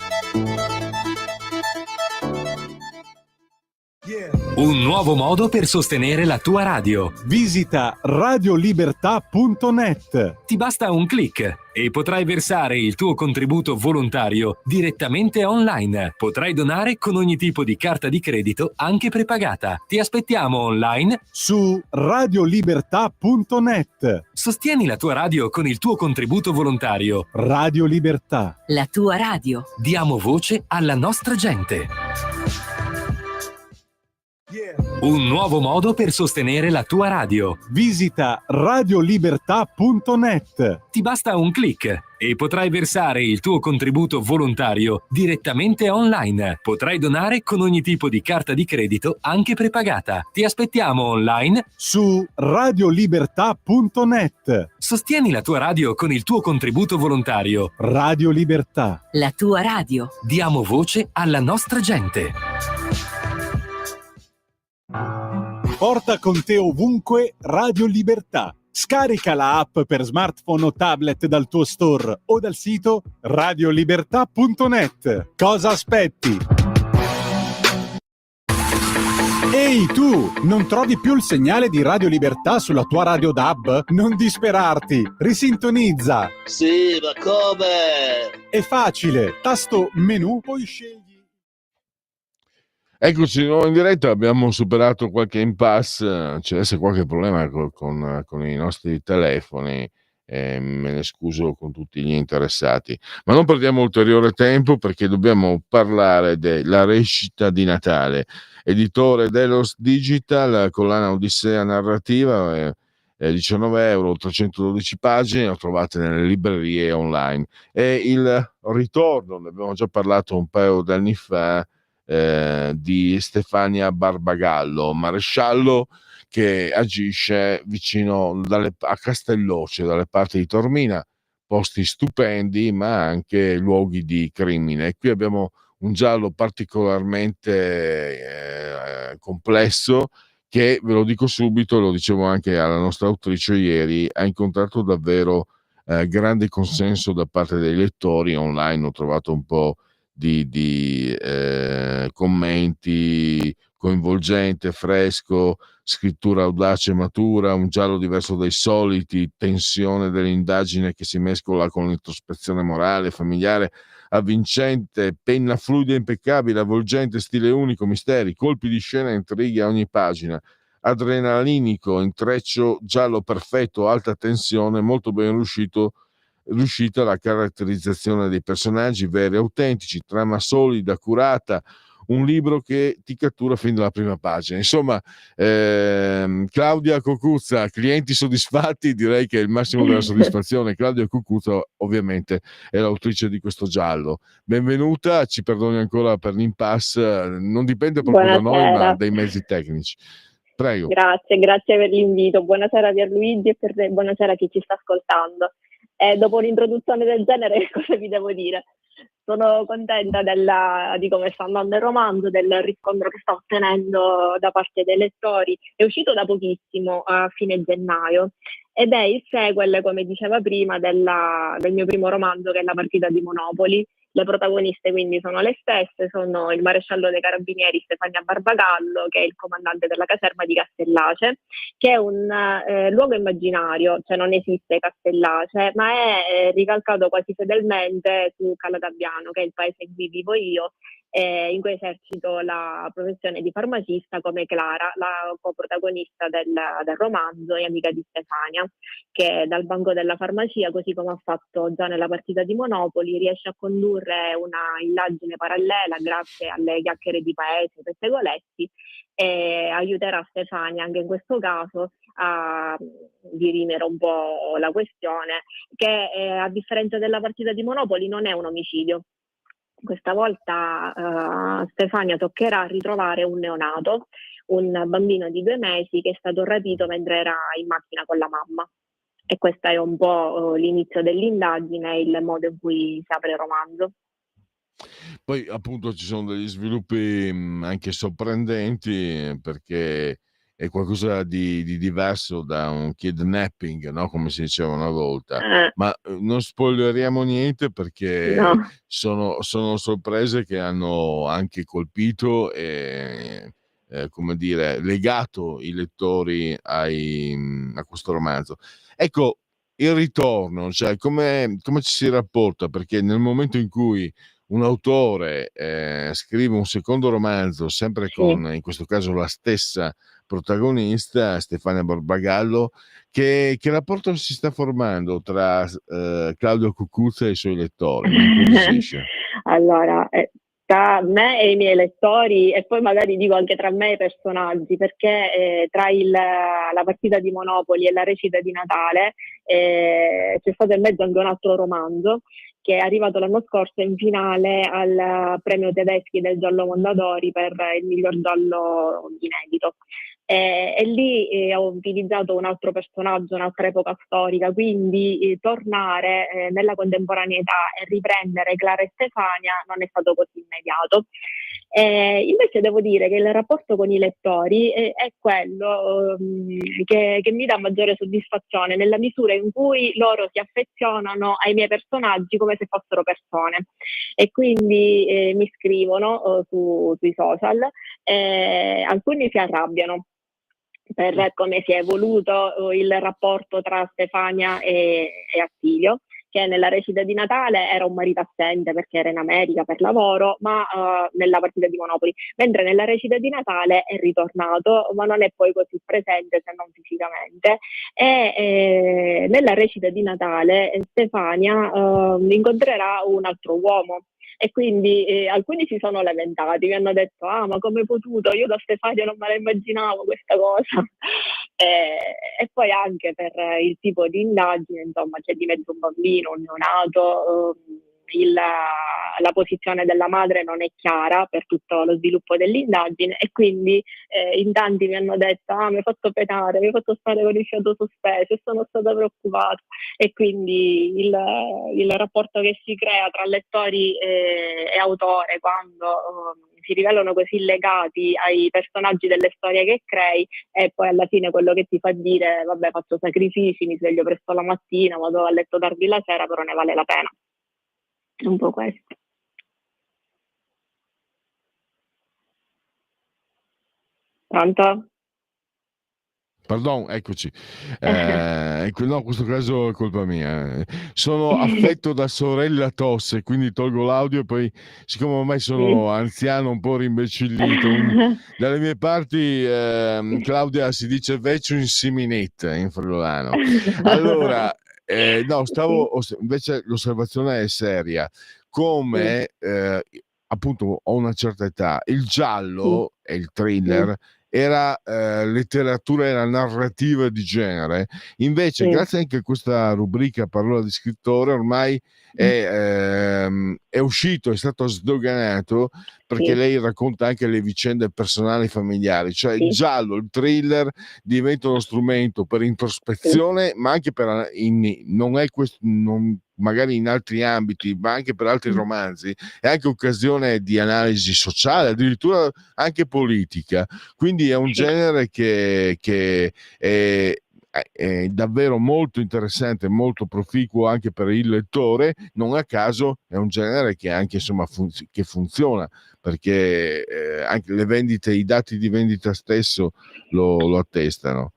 Un nuovo modo per sostenere la tua radio. Visita radiolibertà.net. Ti basta un click e potrai versare il tuo contributo volontario direttamente online. Potrai donare con ogni tipo di carta di credito, anche prepagata. Ti aspettiamo online su radiolibertà.net. Sostieni la tua radio con il tuo contributo volontario. Radio Libertà. La tua radio. Diamo voce alla nostra gente. Un nuovo modo per sostenere la tua radio. Visita radiolibertà.net. Ti basta un click e potrai versare il tuo contributo volontario direttamente online. Potrai donare con ogni tipo di carta di credito, anche prepagata. Ti aspettiamo online su radiolibertà.net. Sostieni la tua radio con il tuo contributo volontario. Radio Libertà. La tua radio. Diamo voce alla nostra gente. Porta con te ovunque Radio Libertà. Scarica la app per smartphone o tablet dal tuo store o dal sito radiolibertà.net. Cosa aspetti? Ehi tu, non trovi più il segnale di Radio Libertà sulla tua radio DAB? Non disperarti, risintonizza. Sì, ma come? È facile, tasto menu, poi scegli. Eccoci di nuovo in diretta, abbiamo superato qualche impasse, c'è adesso qualche problema con i nostri telefoni, me ne scuso con tutti gli interessati, ma non perdiamo ulteriore tempo perché dobbiamo parlare della recita di Natale. Editore Delos Digital, collana Odissea narrativa, 19 euro, 312 pagine, lo trovate nelle librerie online. E il ritorno, ne abbiamo già parlato un paio d'anni fa, di Stefania Barbagallo, maresciallo che agisce vicino a Castelloce, dalle parti di Tormina, posti stupendi ma anche luoghi di crimine. Qui abbiamo un giallo particolarmente complesso che, ve lo dico subito, lo dicevo anche alla nostra autrice ieri, ha incontrato davvero grande consenso da parte dei lettori. Online ho trovato un po' di commenti: coinvolgente, fresco, scrittura audace e matura, un giallo diverso dai soliti, tensione dell'indagine che si mescola con l'introspezione morale, familiare, avvincente, penna fluida e impeccabile, avvolgente, stile unico, misteri, colpi di scena, intrighi a ogni pagina, adrenalinico, intreccio giallo perfetto, alta tensione, molto ben riuscita la caratterizzazione dei personaggi veri e autentici, trama solida, curata, un libro che ti cattura fin dalla prima pagina. Insomma, Claudia Cucuzza, clienti soddisfatti, direi che è il massimo della soddisfazione. Claudia Cucuzza ovviamente è l'autrice di questo giallo. Benvenuta, ci perdoni ancora per l'impasse, non dipende proprio da noi ma dai mezzi tecnici. Prego. Grazie per l'invito. Buonasera Pierluigi e buonasera a chi ci sta ascoltando. Dopo un'introduzione del genere, cosa vi devo dire? Sono contenta di come sta andando il romanzo, del riscontro che sta ottenendo da parte dei lettori. È uscito da pochissimo, a fine gennaio, ed è il sequel, come diceva prima, del mio primo romanzo, che è La partita di Monopoli. Le protagoniste quindi sono le stesse, sono il maresciallo dei carabinieri Stefania Barbagallo, che è il comandante della caserma di Castellace, che è un luogo immaginario, cioè non esiste Castellace, ma è ricalcato quasi fedelmente su Calagabbiano, che è il paese in cui vivo io, in cui esercito la professione di farmacista, come Clara, la coprotagonista del romanzo e amica di Stefania, che dal banco della farmacia, così come ha fatto già nella partita di Monopoli, riesce a condurre una indagine parallela grazie alle chiacchiere di paese, pettegolezzi, e aiuterà Stefania anche in questo caso a dirimere un po' la questione, che a differenza della partita di Monopoli non è un omicidio. Questa volta Stefania toccherà ritrovare un neonato, un bambino di 2 mesi che è stato rapito mentre era in macchina con la mamma. E questo è un po' l'inizio dell'indagine e il modo in cui si apre il romanzo. Poi appunto ci sono degli sviluppi anche sorprendenti, perché è qualcosa di diverso da un kidnapping, no? Come si diceva una volta. Ma non spoileriamo niente, perché No. sono sorprese che hanno anche colpito e come dire, legato i lettori a questo romanzo. Ecco, il ritorno, cioè come ci si rapporta, perché nel momento in cui un autore scrive un secondo romanzo, sempre con, in questo caso, la stessa protagonista, Stefania Barbagallo, che rapporto si sta formando tra Claudio Cucuzza e i suoi lettori? Mi incuriosisce. Allora, tra me e i miei lettori, e poi magari dico anche tra me e i personaggi, perché tra la partita di Monopoli e la recita di Natale c'è stato in mezzo anche un altro romanzo che è arrivato l'anno scorso in finale al premio Tedeschi del Giallo Mondadori per il miglior giallo inedito. E lì ho utilizzato un altro personaggio, un'altra epoca storica, quindi tornare nella contemporaneità e riprendere Clara e Stefania non è stato così immediato. Invece devo dire che il rapporto con i lettori è quello che mi dà maggiore soddisfazione, nella misura in cui loro si affezionano ai miei personaggi come se fossero persone, e quindi mi scrivono sui social, alcuni si arrabbiano per come si è evoluto il rapporto tra Stefania e Attilio, che nella recita di Natale era un marito assente perché era in America per lavoro, ma nella partita di Monopoli, mentre nella recita di Natale è ritornato, ma non è poi così presente se non fisicamente. E nella recita di Natale Stefania incontrerà un altro uomo. E quindi alcuni si sono lamentati, mi hanno detto: ah, ma come è potuto? Io da Stefania non me la immaginavo questa cosa. E poi anche per il tipo di indagine, insomma, c'è di mezzo un bambino, un neonato, la posizione della madre non è chiara per tutto lo sviluppo dell'indagine, e quindi in tanti mi hanno detto: ah, mi hai fatto penare, mi hai fatto stare con il fiato sospeso, e sono stata preoccupata. E quindi il rapporto che si crea tra lettori e autore, quando si rivelano così legati ai personaggi delle storie che crei, e poi alla fine quello che ti fa dire: vabbè, faccio sacrifici, mi sveglio presto la mattina, vado a letto tardi la sera, però ne vale la pena. È un po' questo. Pronto? Pardon, eccoci. No, in questo caso è colpa mia. Sono affetto da sorella tosse, quindi tolgo l'audio, e poi, siccome ormai sono anziano, un po' rimbecillito, dalle mie parti, Claudia, si dice vecchio in siminetta in friulano. Allora, no, invece l'osservazione è seria. Come appunto ho una certa età, il giallo e il thriller era letteratura, era narrativa di genere. Invece, grazie anche a questa rubrica Parola di scrittore, ormai è uscito, è stato sdoganato, perché lei racconta anche le vicende personali familiari, cioè il giallo, il thriller diventa uno strumento per introspezione, ma anche per non è questo, magari in altri ambiti, ma anche per altri romanzi, è anche occasione di analisi sociale, addirittura anche politica. Quindi è un genere che è davvero molto interessante, molto proficuo anche per il lettore. Non a caso è un genere che anche, insomma, che funziona, perché anche le vendite, i dati di vendita stesso lo attestano.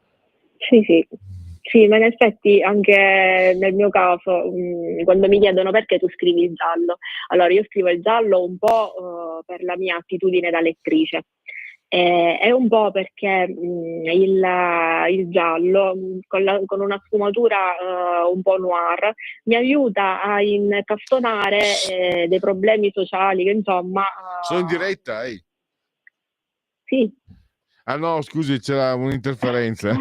Sì, ma in effetti anche nel mio caso, quando mi chiedono perché tu scrivi il giallo, allora io scrivo il giallo un po' per la mia attitudine da lettrice, e un po' perché il giallo con una sfumatura un po' noir mi aiuta a incastonare dei problemi sociali che, insomma... Sono in diretta, Sì. Ah no, scusi, c'era un'interferenza.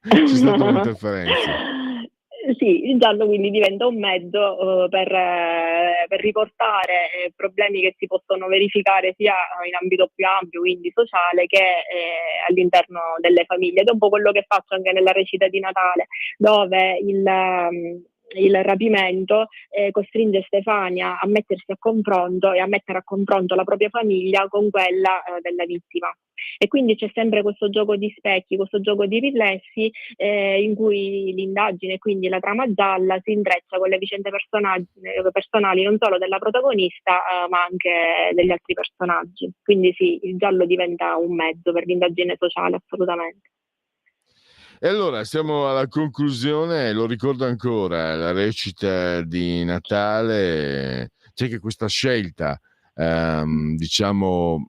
C'è stata un'interferenza. Sì, il giallo quindi diventa un mezzo per riportare problemi che si possono verificare sia in ambito più ampio, quindi sociale, che all'interno delle famiglie. Ed è un po' quello che faccio anche nella recita di Natale, dove il rapimento costringe Stefania a mettersi a confronto e a mettere a confronto la propria famiglia con quella della vittima. E quindi c'è sempre questo gioco di specchi, questo gioco di riflessi in cui l'indagine, quindi la trama gialla, si intreccia con le vicende personali non solo della protagonista ma anche degli altri personaggi. Quindi sì, il giallo diventa un mezzo per l'indagine sociale, assolutamente. E allora siamo alla conclusione, lo ricordo ancora, la recita di Natale, c'è che questa scelta, diciamo,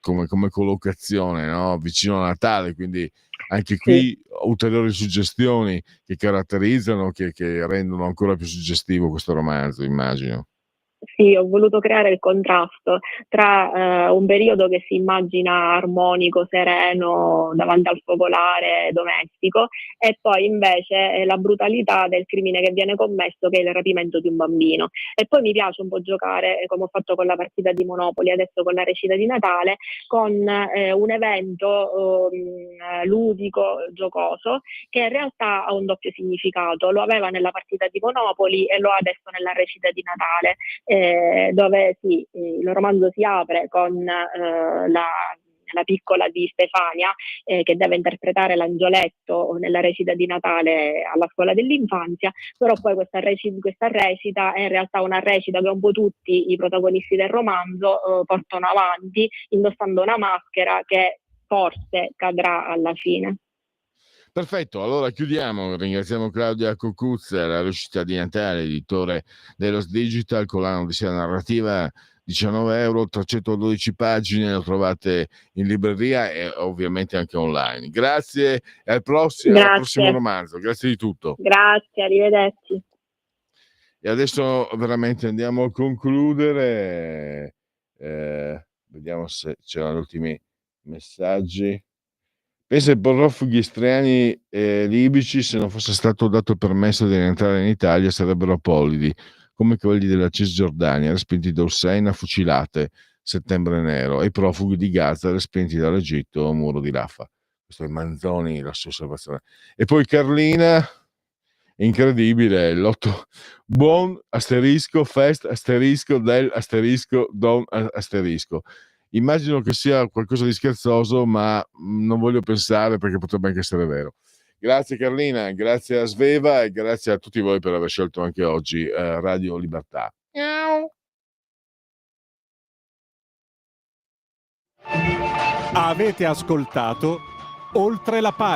come collocazione, no? Vicino a Natale, quindi anche qui ulteriori suggestioni che caratterizzano, che rendono ancora più suggestivo questo romanzo, immagino. Sì, ho voluto creare il contrasto tra un periodo che si immagina armonico, sereno, davanti al focolare domestico, e poi invece la brutalità del crimine che viene commesso, che è il rapimento di un bambino. E poi mi piace un po' giocare, come ho fatto con la partita di Monopoli, adesso con la recita di Natale, con un evento ludico, giocoso, che in realtà ha un doppio significato. Lo aveva nella partita di Monopoli e lo ha adesso nella recita di Natale, dove sì, il romanzo si apre con la piccola di Stefania che deve interpretare l'angioletto nella recita di Natale alla scuola dell'infanzia, però poi questa recita è in realtà una recita che un po' tutti i protagonisti del romanzo portano avanti, indossando una maschera che forse cadrà alla fine. Perfetto, allora chiudiamo. Ringraziamo Claudia Cocuzza, la recita di Natale, editore dello Digital, con l'Odissea narrativa, €19, 312 pagine, lo trovate in libreria e ovviamente anche online. Grazie e al prossimo romanzo. Grazie di tutto. Grazie, arrivederci. E adesso veramente andiamo a concludere. Vediamo se c'erano gli ultimi messaggi. Pensa ai profughi stranieri libici, se non fosse stato dato il permesso di rientrare in Italia sarebbero apolidi, come quelli della Cisgiordania, respinti da Hussein a fucilate, Settembre Nero, e i profughi di Gaza respinti dall'Egitto, muro di Rafah. Questo è Manzoni, la sua osservazione. E poi Carlina, incredibile, l'otto, buon asterisco, fest asterisco, del asterisco, don asterisco. Immagino che sia qualcosa di scherzoso, ma non voglio pensare perché potrebbe anche essere vero. Grazie Carlina, grazie a Sveva e grazie a tutti voi per aver scelto anche oggi Radio Libertà. Avete ascoltato Oltre la pagina.